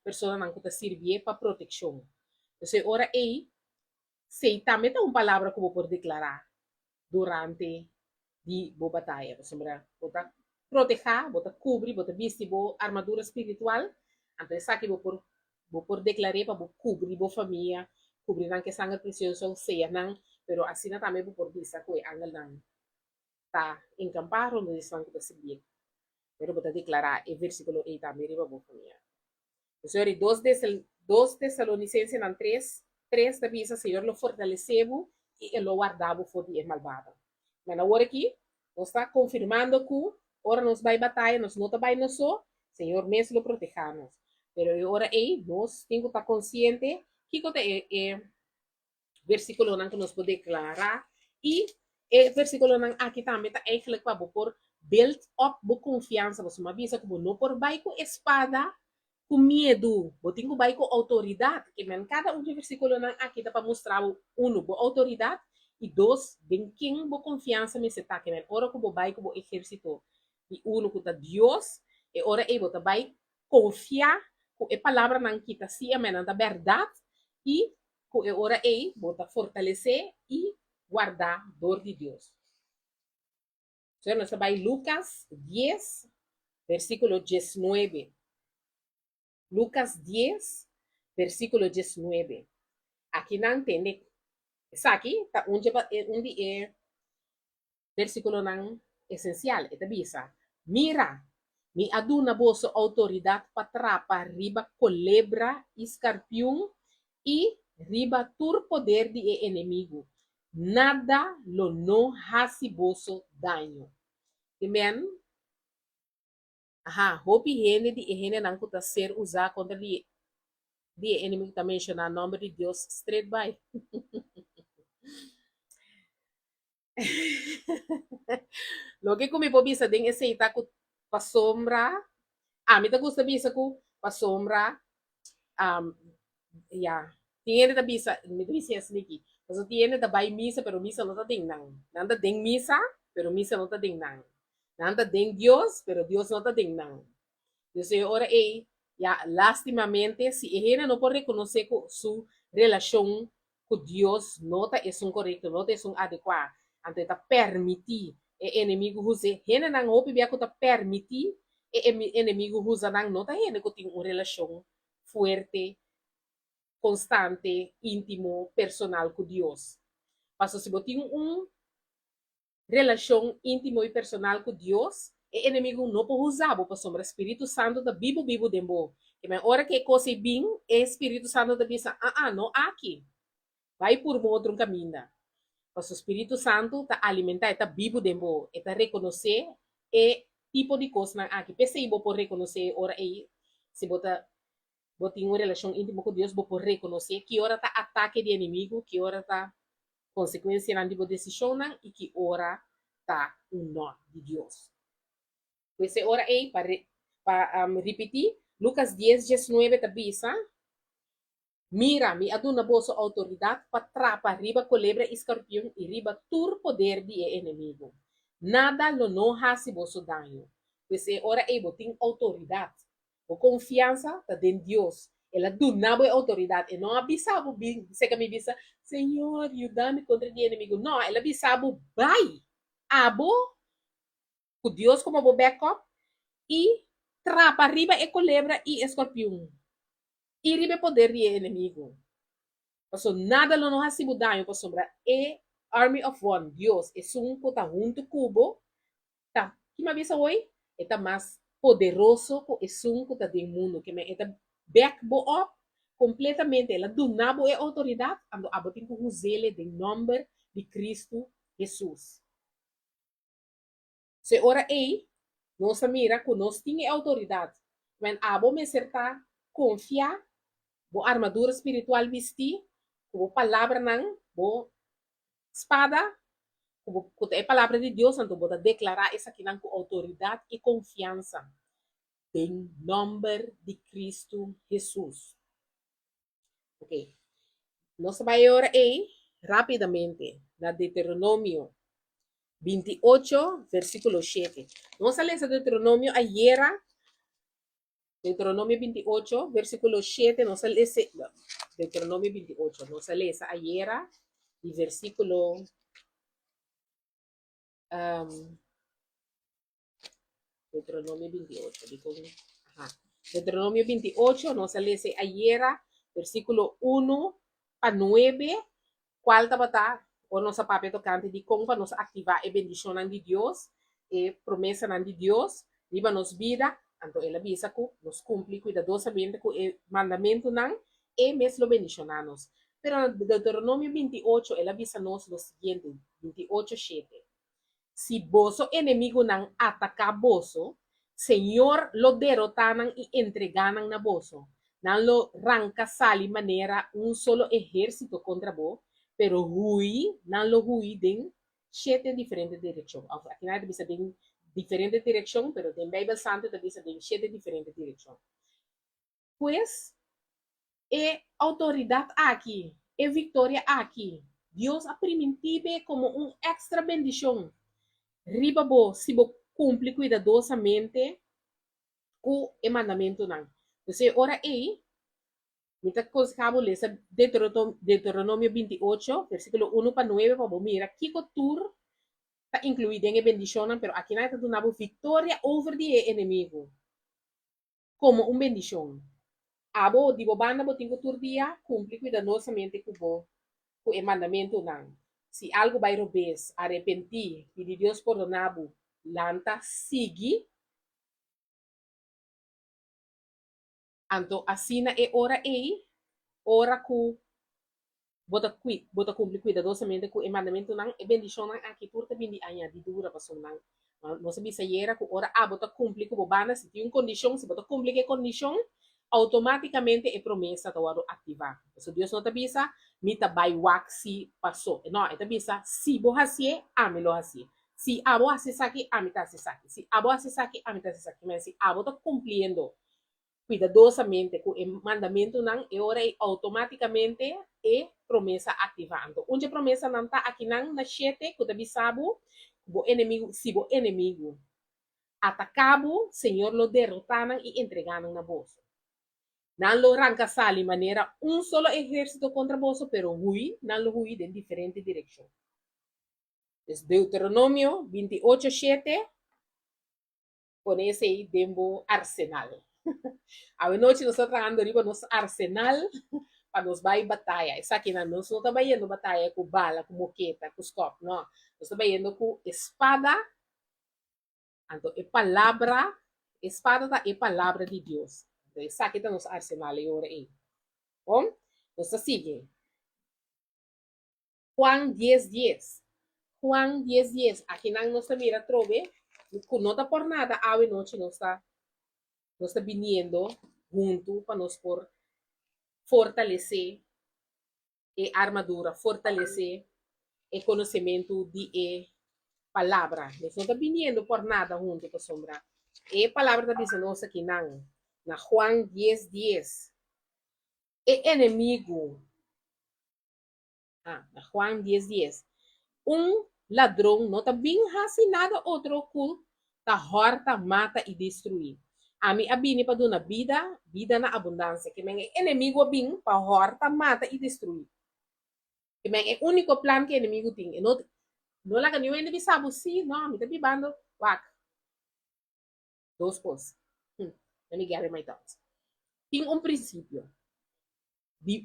[SPEAKER 1] pessoa nang que servir para proteção. Então, ora aí, sei também tá uma palavra que vou por declarar durante de boa batalha. Por exemplo, bota proteger, bota cobrir, bota vestir boa armadura espiritual. Então, isso aqui vou por declarar para cobrir boa família, cobrir não que sangue precioso seja não, pero assim também vou por dizer que angel não tá encampar onde estão que se bem. Pero bota declarar o versículo 8 também para boa família. O Senhor, 2 Tessalonicenses 3, 3 da Bíblia, Senhor, lo fortalecebo e lo guardavo for de malvado. Mas agora aqui, nós está confirmando que ora nos vai batalha, nós não vai nos só, Senhor mesmo lo protejamos. Pero agora aí, nós temos que estar consciente que é versículo que nos pode declarar e o versículo aqui também está eigenlijk para por build up a confiança, você me avisa que não por vai com espada, com medo, você tem que vai com autoridade, que cada versículo aqui dá para mostrar boa autoridade e dois, bem quem boa confiança me está que ora que vai com o exército e que está Deus e ora aí você vai confiar com a palavra não kita se a da verdade e com a ora aí você fortalecer e guardar dor de Deus. Entonces, nos va a Lucas 10, versículo 19. Lucas 10, versículo 19. Aqui não entende. Isso aqui está onde é versículo não essencial. Esta bisa. Mira, mi aduna vosso autoridade para trapa riba culebra, escarpião e riba tur poder de inimigo. Nada lo no hasi vosso daño. Amen? Aha, hopi hene de hene não kuta ser usar contra de inimigo também mencionar o nome de Deus straight by. Lo que kung bisa din aceita ko pa sombra. Mi ta gusta bisa ko pa sombra. Yeah. Tiene ta bisa, mi ta bisa sniki. Kasi tiene ta bay misa pero misa no ta ding nang. Nanda ding misa pero misa no ta ding nang. Nanda ding Dios pero Dios no ta ding nang. Dios ora ya lastimamente si ella no puede reconocer su relación con Dios no es un correcto, no es un adecuado. Antes ta permitir e enemigo use hena nang hopi bia ko ta permitir e enemigo usa nang no ta hena ko ting una relación fuerte, constante, íntimo, personal con Dios. Paso si botin un relação íntimo e personal com Deus, o inimigo não pode usar para sombra Espírito Santo da Bíblia dembo. Que a hora que coisa bem, o Espírito Santo da Bíblia, não aqui. Vai por um outro caminho. Mas o Espírito Santo está alimentar esta Bíblia dembo, está reconhecer e tipo de coisa não aqui. Pensei vou por reconhecer hora aí, se bota tem uma relação íntima com Deus, vou por reconhecer que hora está ataque de inimigo, que hora está consequência na decisão e que hora está nó de Deus. Pues ora aí para repetir, Lucas 10, 19 tabisa, mira, mi aduna vosso autoridade para trapa riba culebra escorpião e riba tur poder de inimigo. Nada lo não hace vosso daño. Pues ora aí botin autoridade. O confiança está em Deus. Ela donava autoridade. E não avisava, você que me avisa, Senhor, ajuda-me contra o inimigo. Não, ela avisava, vai. Abo, com Deus como backup, e trapa riba e culebra e escorpião. E riba poder de inimigo. Paso nada lo nos hace daño, por sombra. E Army of One, Deus, é um puta junto cubo. Tá, que me avisa hoje? Está mais poderoso que é um puta do mundo. Que me está backbo up completamente. Ela donava a autoridade. Ando abotin com usele de nome de Cristo Jesus. Se ora aí, nós mira que nós temos autoridade. Mas abo me certa confiar, bo armadura espiritual vestir, bo palavra não, bo espada, bo a palavra de Deus, então bo declarar essa aqui com autoridade e confiança. Em nome de Cristo Jesus. Ok. Nós vamos agora aí, rapidamente, na Deuteronômio 28, versículo 7. Vamos a leer Deuteronomio ayer, Deuteronomio 28, versículo 7, nos lee Deuteronomio 28, nos lee ayer, y versículo Deuteronomio 28, Deuteronomio 28, nos lee ayer, versículo 1 a 9, cuál tabata o nossa papel tocante de como para nos activar a bendição de Deus, e promessa de Deus, viva nos vida, então ela avisa que nos cumpre cuidadosamente com o mandamento não, e mesmo bendicionamos. Pero no Deuteronomio 28, ela avisa nos lo siguiente, 28, 7. Si vosso enemigo não atacar vosso, Senhor lo derrotanan e entreganan na vosso. Não lo ranca sali maneira solo ejército contra vos, pero hui, não lo hui den 7 diferentes direções. Aqui não é bisa den diferente direção, pero den Bible Santo está bisa den 7 diferentes direções. Pues, autoridade aqui, vitória aqui. Deus a primitive como extra bendição. Riba bo, se bo cumpre cuidadosamente com o mandamento não. Então, ora aí, mientras acabo de leer Deuteronomio 28, versículo 1 para 9, para mira, Kiko Tur, está incluída en bendición, pero aquí no está dando victoria over the enemigo, como una bendición. Abo, dibo banda, bo tingo tur dia, cumpre cuidadosamente com o mandamento não. Se algo vai robes, arrepentir, pedir Deus perdonado, lanta, sigue, anto assina é ora que bota cumprir cuidadosamente com o mandamento não, e bendição não, aqui por também de añadidura, pastor não. Não se bisayera que ora bota cumprir com bobana, se tem uma condição, se bota cumprir com condição, automaticamente é promessa da hora ativar. Se Deus não te avisa, mita by waxi passou. Não, é te avisa, se bo hasie, ame lo hasie. Se abo hace saki, ame ta hace saki. Se abo hace saki, ame ta hace saki. Mas se abo está cumprindo cuidadosamente com o mandamento não, e ora automaticamente é promessa ativando. Onde promessa não está aqui não, na 7, que te avisabo, bo inimigo, se bo inimigo atacabo, Senhor lo derrotaram e entregaram na bolsa. Não lo arranca de maneira solo exército contra vos, pero hui, não lo hui de diferente direção. Es Deuteronomio 28:7, con ese aí dembo arsenal. A noite nós estamos trabajando arriba nos arsenal para nos vai batalha. Essa aqui não estamos trabalhando batalha com bala, com moqueta, com scope, não. Nós estamos trabalhando com espada, então é palavra, espada é palavra de Deus. Essa aqui está nos arsenal agora aí. Bom, nós sigue. Juan 10:10. Juan 10:10. Aqui não nós mira trove, não está por nada, a noite nós está vindo junto para nós por fortalecer a armadura, fortalecer o conhecimento de palavra. Nós não está vindo por nada junto para sombra. A palavra está dizendo nós aqui não. Na Juan 10:10. O inimigo. Na Juan 10:10. Ladrão não está bem assim nada outro que tá horta, mata e destruir. A mim abini para dar vida na abundância. Que men inimigo abin para horta, mata e destruir. Que men é o único plano que o inimigo tem. Não lá que nenhum inimigo sabe se não, me tá bibando, wak. Duas coisas. Let me gather my thoughts. Tem princípio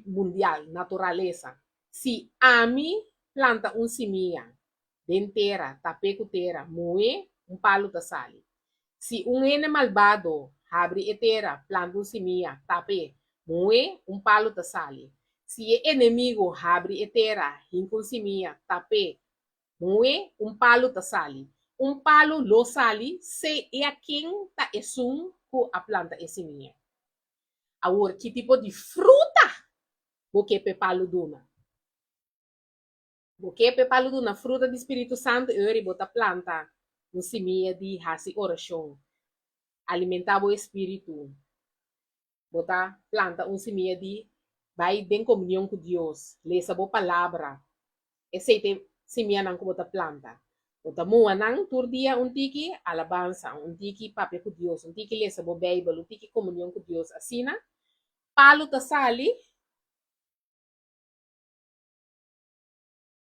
[SPEAKER 1] mundial, natureza. Se a mim planta semilla dentera, tapecutera, moe, palo da sali. Se ene malvado abre terra, planta semilla, tape, moe, palo da sali. Se inimigo abre terra, hincon semilla, tape, moe, palo da sali. Palo lo sali, se a quem tá com a planta e semilla. Agora, que tipo de fruta você pepalo duna? Porque pepalo duna fruta do Espírito Santo, eu bota planta, semilla de hasi oração. Alimentar o espírito. Bota planta semilla de vai em comunhão com Deus. Lesa a palavra. Esse é semilla não bota planta. Bota mua não tur dia tiki alabança, tiki papi com Deus, tiki lesa a Bíblia, tiki comunhão com Deus. Assim, palo ta sali.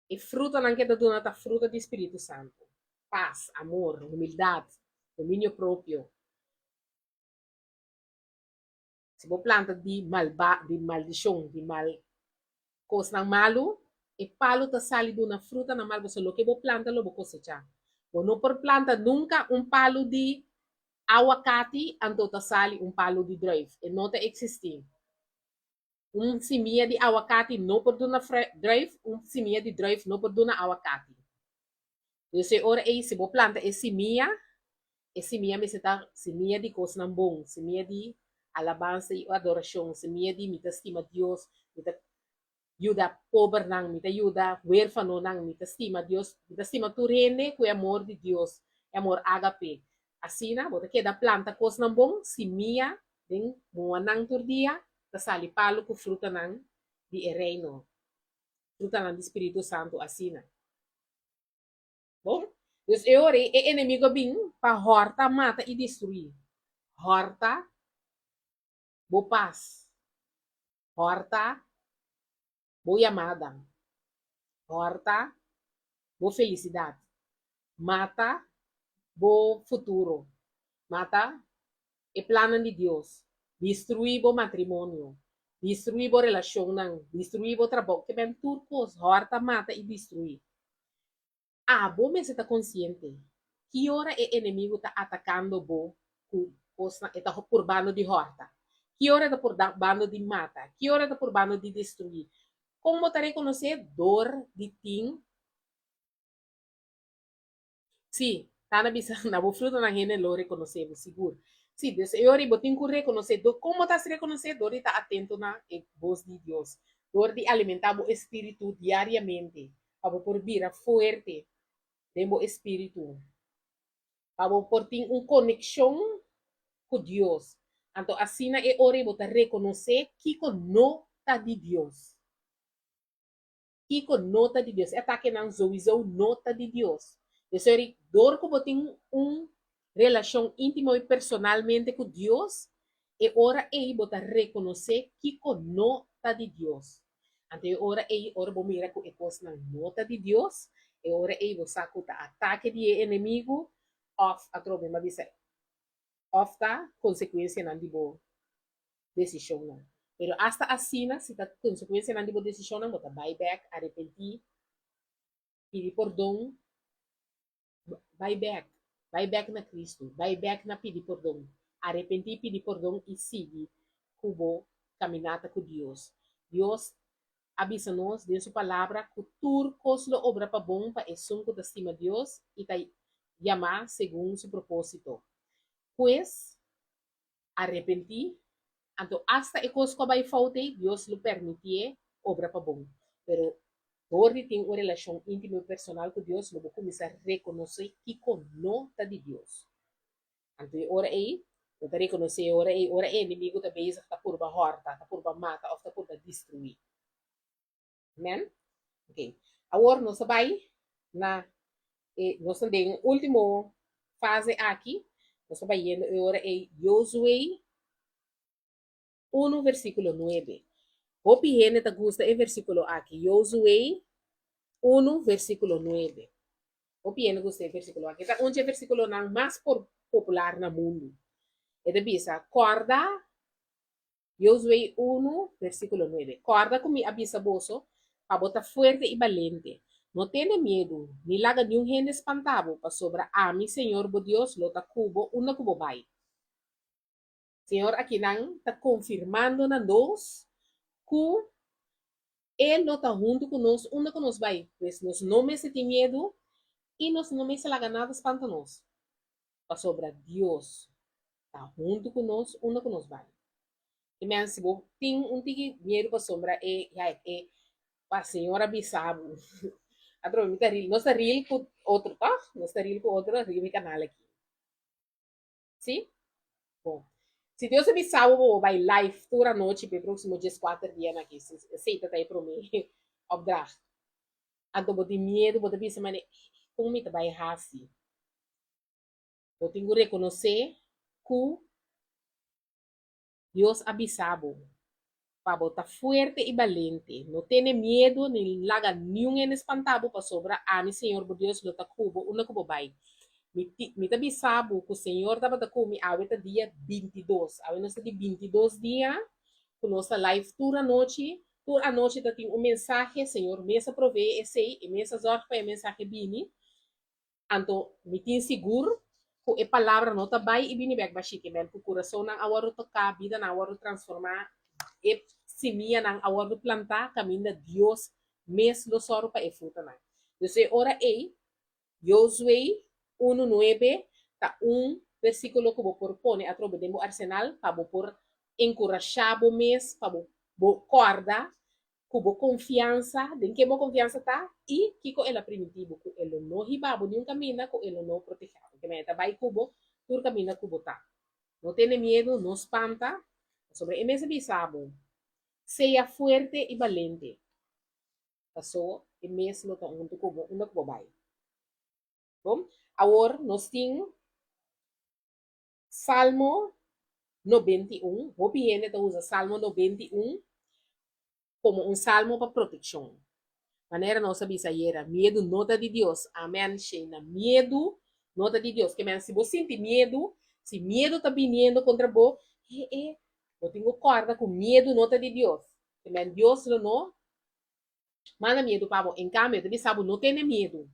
[SPEAKER 1] E fruta não quer dar a fruta do Espírito Santo. Paz, amor, humildade, domínio próprio. Se você planta de maldição, de mal, coisa malo, e palo ta sali de uma fruta na mal, você lo que você planta, lo você cosechar. Você não por planta nunca palo de aguacate, anto ta sali palo de drive. E não te existir. Semilla de aguacate não por dar drive, semilla de drive não por dar aguacate. Então, ora aí, se você planta semilla me está semilla de coisa não bom, semilla de alabança e adoração, semilla de me estima Deus, me ajuda pobre não, me ajuda huérfano não, me estima Deus, me estima tu rende com o amor de Deus, amor agape. Assim, você quer da planta coisa não bom, semilla, den moa não tur dia, sali palo com fruta não de reino, fruta não do Espírito Santo, assim. Bom? Dus eore e inimigo bing para horta, mata e destruir. Horta, bo paz. Horta, bo amada. Horta, bo felicidade. mata bo futuro, mata e plano de Deus, destruir bo matrimônio, destruir bo relação, destruir bo trabalho, que bem turcos, horta mata e destruir. Ah, bo me está consciente. Que hora o inimigo está atacando bo, está por bando de horta. Que hora está por bando de mata. Que hora está por bando de destruir. Como te reconhecer dor de tim? Sim, tá na bisa na bo fruto na gente lo reconhecer, seguro. Sim, desse eu ribo tem que reconhecer do como está se reconhecer dor e está atento na voz de Deus. Dor de alimentar o espírito diariamente. Para por vir fuerte de o espírito. Para por ter uma conexão com Deus. Então, assim é hora de reconhecer que não está de Deus. Que nota de Deus. Ataque não sowieso nota de Deus. Então, dor que tem uma relação íntima e personalmente com Deus, é hora de reconhecer que nota de Deus. Então, é hora de mirar com a nota de Deus, é hora de você ataque de inimigo, of a problema bisa of ta consequência não de boa decisão não. Pero hasta assim, se a consequência não de boa decisão não, bota buyback, arrepentir, pedir perdão, buyback na Cristo, buyback na pedir perdão, arrepentir, pedir perdão e seguir cubo caminhada com Deus. Deus avisa nós de sua palavra que turcos lo obra para bom para o som que estima Deus e tá chamar segundo seu propósito. Pues arrepentir, então hasta e coisa que vai faltar, Deus lo permitir obra para bom. Pero Dori tem uma relação íntima e personal com Deus, logo começar a reconhecer que conota de Deus. Então, ora aí, eu te reconhecer, ora aí, inimigo também está por horta, está por mata, ou está por destruir. Amen? Ok. Agora, nós vai na, nós temos última fase aqui, nós vai indo, ora aí, Josué 1, versículo 9. Hopi gente te gusta el versículo aquí, Josué 1, versículo 9. O bien gostei versículo aqui. Tá onde é versículo não mais popular no mundo. É de bisa, corda, Josué 1, versículo 9. Corda com mi avisa boso, para botar fuerte e valente. No tiene miedo, ni laga ni un gente espantado, para sobra a mi Señor, bo Dios, lo ta cubo, una cubo bay. Señor, aqui não está confirmando na nós que Ele não está junto conosco, uma conosco vai. Pois nós não me senti medo, e nós não me se la ganada espanta nós. Para sobra Deus está junto conosco, uma conosco vai. E me se tem tique dinheiro para sombra é para a senhora bisabo. Adoro me taril, nós taril com outro, tá? Nós taril com outro, rio canal aqui. Sim? Bom. Se Deus me salva, vai live toda a noite para o próximo dia 4 dias aqui. Aceita aí para mim. Obdracht. Então, vou ter medo, vou ter pensar, mas como me vai assim? Eu tenho que reconhecer que Deus avisado para botar forte e valente. Não tenha medo, nem laga nenhum en espantado para sobra a mi Senhor, Deus, lo ta cubo, uma cubo vai. Me tabi sabo que o Senhor estava da comi aweta dia 22. Awe nós de 22 dia, que nossa live toda a noite tá tem um mensagem, Senhor, mesa provee esse e mesa zorg para mensagem bini. Anto me tin seguro que a palavra não tá vai e bini bag bashi que bem, que o coração não awaro tocar, vida não awaro transformar, e semia não awaro plantar, caminho de Deus, mes lo soro para e fruta não. Então, ora aí, Josué 1:9 tá versículo que vou propone a trobe de arsenal para vou por encorajar o mês para vou corda com confiança de que bo confiança tá e que co ela primitivo que ela não ribabo nenhum caminho que ela não protegado que meta vai cubo tur caminho cubo tá não tem medo não espanta sobre esse bisabo seja fuerte e valente passou e mesmo tá junto cubo uma cubo vai bom agora nós temos Salmo 91, hopi gente usa Salmo 91 como um salmo para proteção. Maneira nossa bisayera, medo nota de Deus. Amém, Sheina. Medo nota de Deus. Que men, se você sente medo, se medo está vindo contra você, eu tenho corda com medo nota de Deus. Que men, Deus não manda medo para você. Em cambio, você sabe, não tem medo.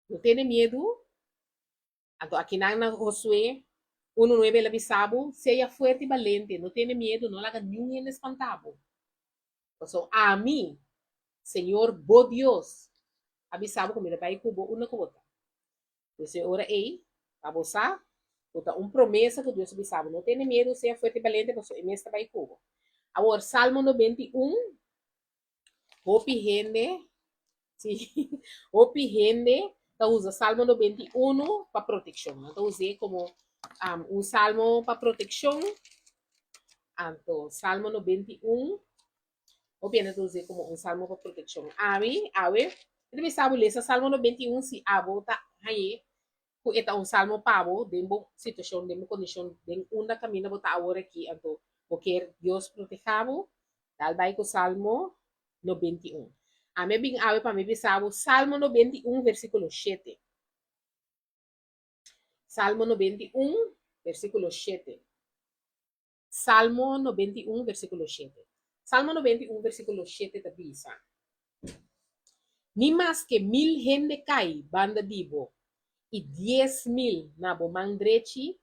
[SPEAKER 1] Não tem medo. Então, aqui na Josué 1:9 ele sabe, seja forte e valente, não tenha medo, não haga ninguém espantado. Então, a mim, Senhor, bo Deus, avisava como ele vai cubo uma com outra. Então, ora aí, para você, outra promessa que Deus avisava, não tenha medo, seja forte e valente, porque ele está vai cubo. Agora, Salmo 91, hopi gente, sim, hopi gente, então usa Salmo 91 para proteção. Então, usei como salmo para proteção. Então, Salmo 91, o bien entonces como un salmo para protección. Awe, deve saber ler Salmo 91 se abo tá aí, ku eta un salmo pavo, dembo situação, dembo condição, den una camina bota agora aqui, então, porque Deus protejabo, dal vai com Salmo 91. A me bing awe para me bisabo Salmo 91 versículo 7. Salmo 91 versículo 7. Salmo 91 versículo 7. Salmo 91 versículo 7 te dice: Ni más que 1,000 cae banda divo y 10,000 nabo mandrechi,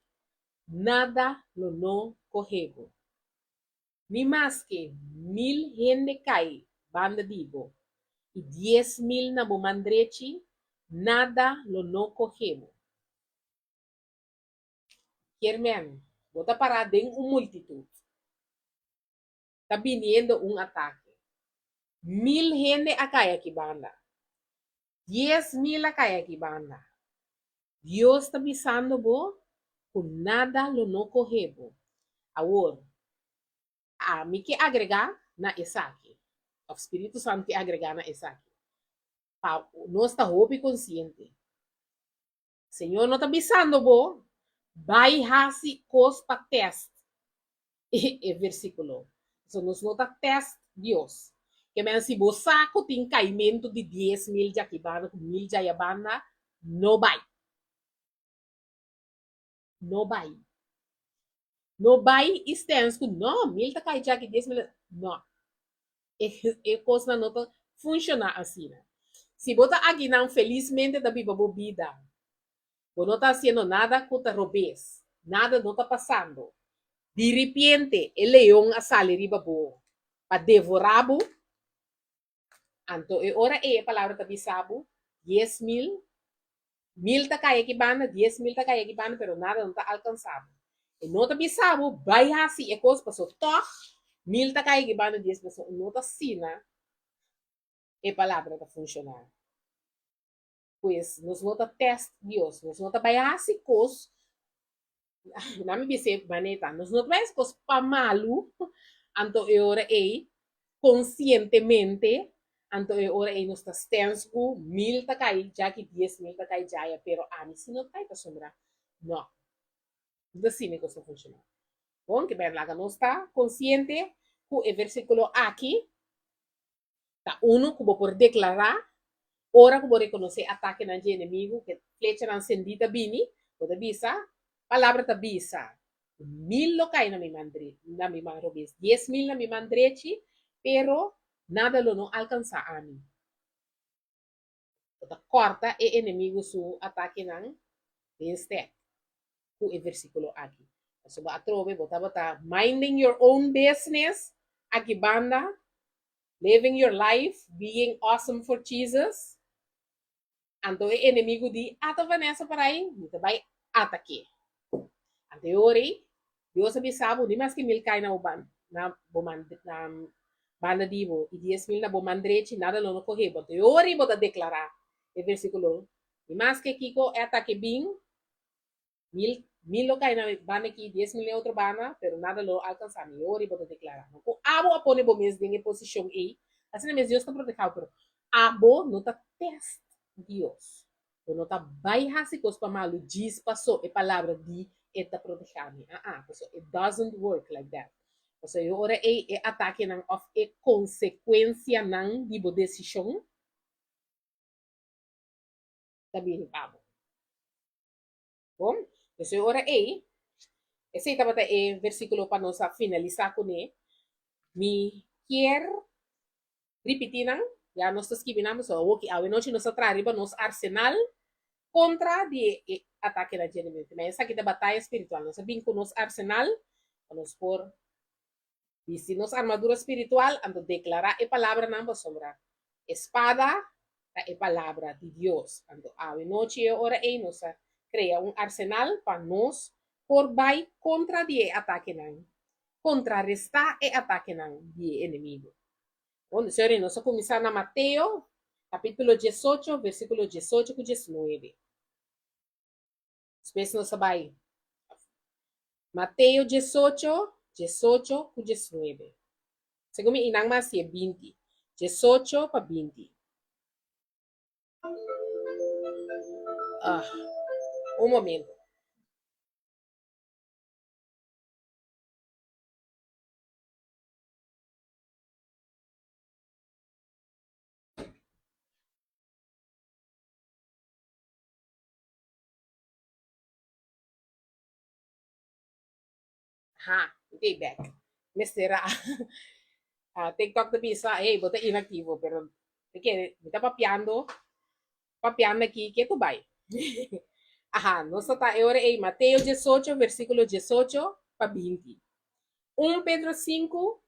[SPEAKER 1] nada lo no cogebo. Ni más que 1,000 cae banda divo y 10,000 nabo mandrechi, nada lo no cogebo. Hermano, bota parada en un multitud. Está viniendo un ataque. 1,000 acá aquí banda. 10,000 acá aquí banda. Deus está avisando vos, por nada lo no cogebo. Agora, a mim que agregar na Isaac. O Espírito Santo que agregar na Isaac. Nós está roupa consciente. Senhor não está avisando vos, vai hasi cos pa test. E versículo. So, nós não está test Deus. Que men se vos saco tem caimento de 10,000 já que van, 1,000 já yabana, não vai. Não vai. Não vai stands com não, 1,000 tá cai já que 10,000. Não. É coisa não tá funcionar assim. Né? Se bota aqui não, felizmente da biba bobida. Você não está fazendo nada contra robês. Nada não está passando. De repente, o leão a sale riba bo. Para devorar bo. Então, ora é a palavra tá bisabo. 10,000. 1,000 tá cai aqui banda, 10,000 tá cai aqui banda, pero nada não está alcançado. E não tá bisabo, vai assim, é coisa passou. Toch, 1,000 tá cai aqui banda, 10 pessoas. Não tá assim, né? É a palavra tá funcionar. Pues, nos nota test Deus, nos nota vai assim, coisa. Não me disse, maneta, nos nota vai assim, coisa pa malu. Então, ora é, conscientemente, então ora é, nos tá tenso, 1,000 tá cai, já que 10,000 tá cai já, pero a mim se não cai para sombra. Não. Assim é que isso funciona. Bom, que bem lá que não está consciente que o versículo aqui, tá uno como por declarar, ora como reconhecer ataque na inimigo, que flecha na encendida bini, pode bisa, palavra tá bisa. 1,000 lo cai na mi mandre, na mi marobis, 10,000 na mi mandrechi, pero nada lo não alcança a mim. Então, corta e inimigo su ataque na este, o versículo aqui. So, ba atrobe, bota, minding your own business, aqui banda, living your life, being awesome for Jesus. Então, o inimigo di, ata Vanessa para aí, então vai ataque. Anteriori, Deus avisava, ni mais que 1,000 cai na banda divo, e 10,000 na bomandrete, nada lo no correbo. Anteriori, bota declarar, o versículo, ni mais que Kiko é ataque bem, 1,000 lo cai na banda aqui, 10,000 na outra banda, pero nada lo alcançar. Anteriori, bota declarar. Kung abo apone bo mesmo em posição aí, assim mesmo Deus está protegendo, pero abo não está test Deus. Não está baixar se coisa para malo, diz passou, é palavra de eta protegendo. It doesn't work like that. So eu ora e ataque ng of e consequência ng gibo decisão. Sabihin pa mo. Bom? So eu ora esse estava e versículo para nós finalizar com ele. Mi quer repetir nang ya nós escrevemos so o que a noite nós atrariba nos arsenal contra de ataque da enemy. Mas essa aqui da batalha espiritual, nós sabemos com nos arsenal, nos por e se nos armadura espiritual, ando declarar a palavra na sombra. Espada é palavra de Deus. Ando a noite e hora e nos cria arsenal para nós por vai contra de ataque nan. Contrarrestar e ataque nan de inimigo. Onde senhor nós começar na Mateo capítulo 18, versículo 18 e 19. Depois nós vai Mateo 18, 18 e 19. Segundo inang mas é 20. 18 para 20. Um momento. Okay, back. Mistera. TikTok na bisa, bota inactivo, pero porque me tá papiando aqui, que tu vai. Nós está agora em Mateus 18, versículo 18 para 20. 1 Pedro 5,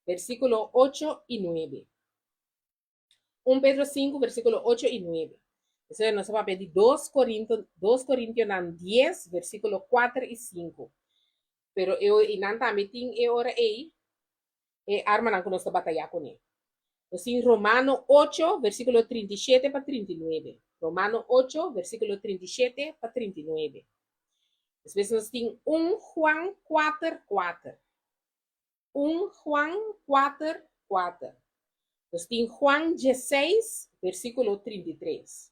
[SPEAKER 1] versículo 8 y 9. 1 Pedro 5, versículo 8 y 9. Eso nos va a pedir 2 Corintios 10, versículo 4 y 5. Pero eu inanta meeting ora arma na conosco batalha com ele. Assim, Romano 8, versículo 37 para 39. Romano 8, versículo 37 para 39. Depois nós temos 1 Juan 4, 4. 1 Juan 4, 4. Nós temos Juan 16, versículo 33.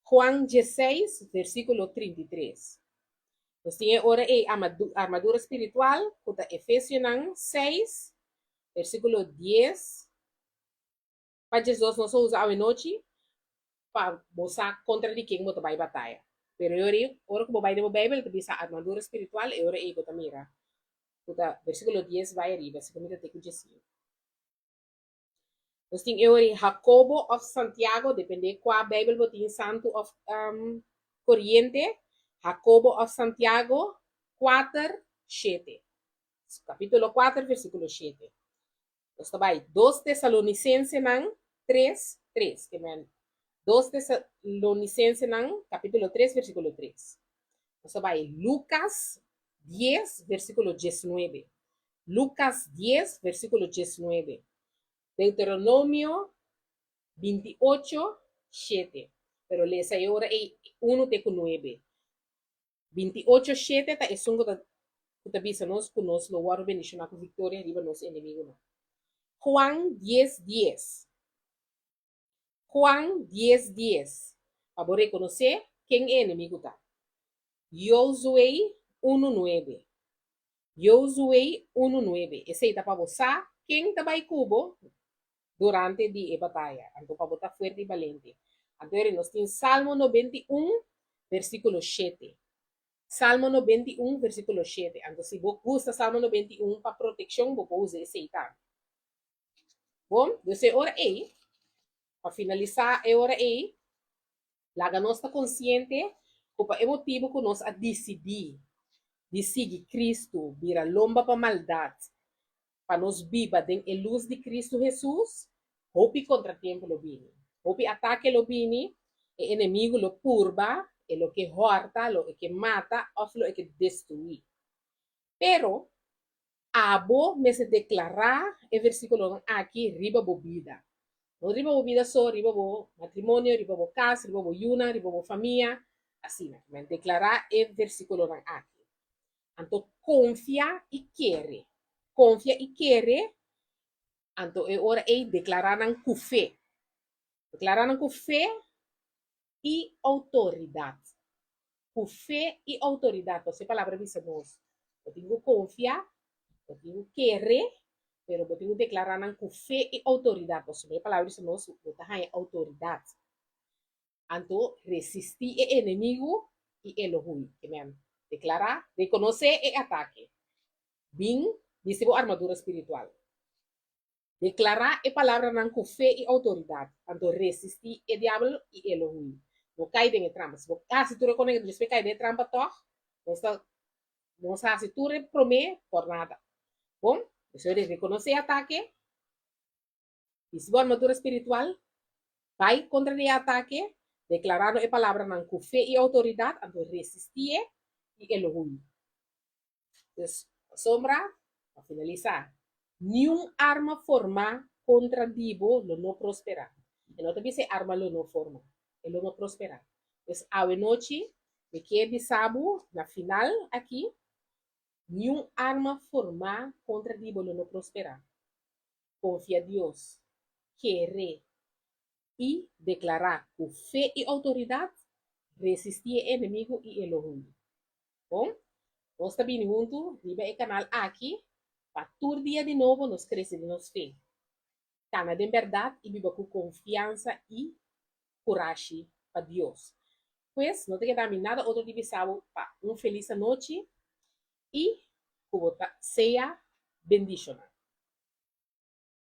[SPEAKER 1] Juan 16, versículo 33. Nós temos ora armadura espiritual, contra Efésios 6, versículo 10. Para Jesus nós usamos a noite para mostrar contra de quem vai batalha. Pero ora que vai na Bíblia, bisa armadura espiritual, ora aí bota mira. Contra versículo 10 vai arriba, se comida tem que dizer. Nós temos ora Jacobo of Santiago, depende qual Bíblia você tem Santo of Corriente. Jacobo of Santiago 4, 7. Capítulo 4, versículo 7. Nós vai 2 Tesalonicenses 3, 3. 2 Tesalonicenses capítulo 3, versículo 3. Nós vai Lucas 10, versículo 19. Lucas 10, versículo 19. Deuteronomio 28, 7. Pero lesa ahora 1 te 9. 28, 7 ta esungo ta bisa nos kunos lo war bendición ako victoria riba nos enemigo na. Juan 10, 10. Juan 10, 10. Para reconocer quem é inimigo tá. Josué 1, 9. Josué 1, 9. Esse aí tá para você quem tá vai cubo durante a batalha. Então para botar forte e valente. Então nós temos Salmo 91, versículo 7. Salmo 91, versículo 7. Então, se você gusta Salmo 91 para proteção, você usa esse aí, tá? Bom, você ora aí. Para finalizar, ora aí. Laga nós está consciente que o motivo que nós a decidir de seguir Cristo, vira lomba para maldade, para nós viva em a luz de Cristo Jesus, hopi contratempo lo bini. Hopi ataque lo bini, e inimigo lo purba, é lo que horta, lo que mata, ou lo que destrui. Pero, abo me se declarar o versículo aqui, riba bo vida. Não riba bo vida só, riba bo matrimônio, riba bo casa, riba bo yuna, riba bo família, assim, me declarar o versículo aqui. Então, confia e quer. Confia e quer. Então, é hora de declarar com fé. Declarar com fé e autoridade. Com fé e autoridade. Você palavra diz nós. Eu tenho confiar, Botinho querer, pero botinho declarar com fé e autoridade. Por sobre a palavra de nós, botar autoridade. Anto, resistir o inimigo e Elohim. Declarar, reconocer e ataque. Bem, dice armadura espiritual. Declarar a palavra com fé e autoridade. Anto, resistir o diabo e Elohim. Não cai em trampas. Se tu reconhece que você cai em trampa, não se tu repromete por nada. Bom, você reconhecer ataque. Dice armadura espiritual. Vai contra o ataque. Declarando a palavra com fé e autoridade. Anto, resistir e Elohim. Então, sombra, para finalizar, nenhuma arma formada contra Dibo não prosperará. E não também se arma não forma, ele não prosperará. Então, a noite, me quede sábado, na final aqui, nenhuma arma formada contra Dibo não prosperará. Confia em Deus, querer e declarar com fé e autoridade, resistir o inimigo e Elohim. Bom? Nós também juntos, liga o canal aqui, para todo dia de novo nós crescer de nossa fé. Cana de verdade e viva com confiança e coragem para Deus. Pois, não tem que dar nada outro dia de sábado, uma feliz noite e que seja bendicional.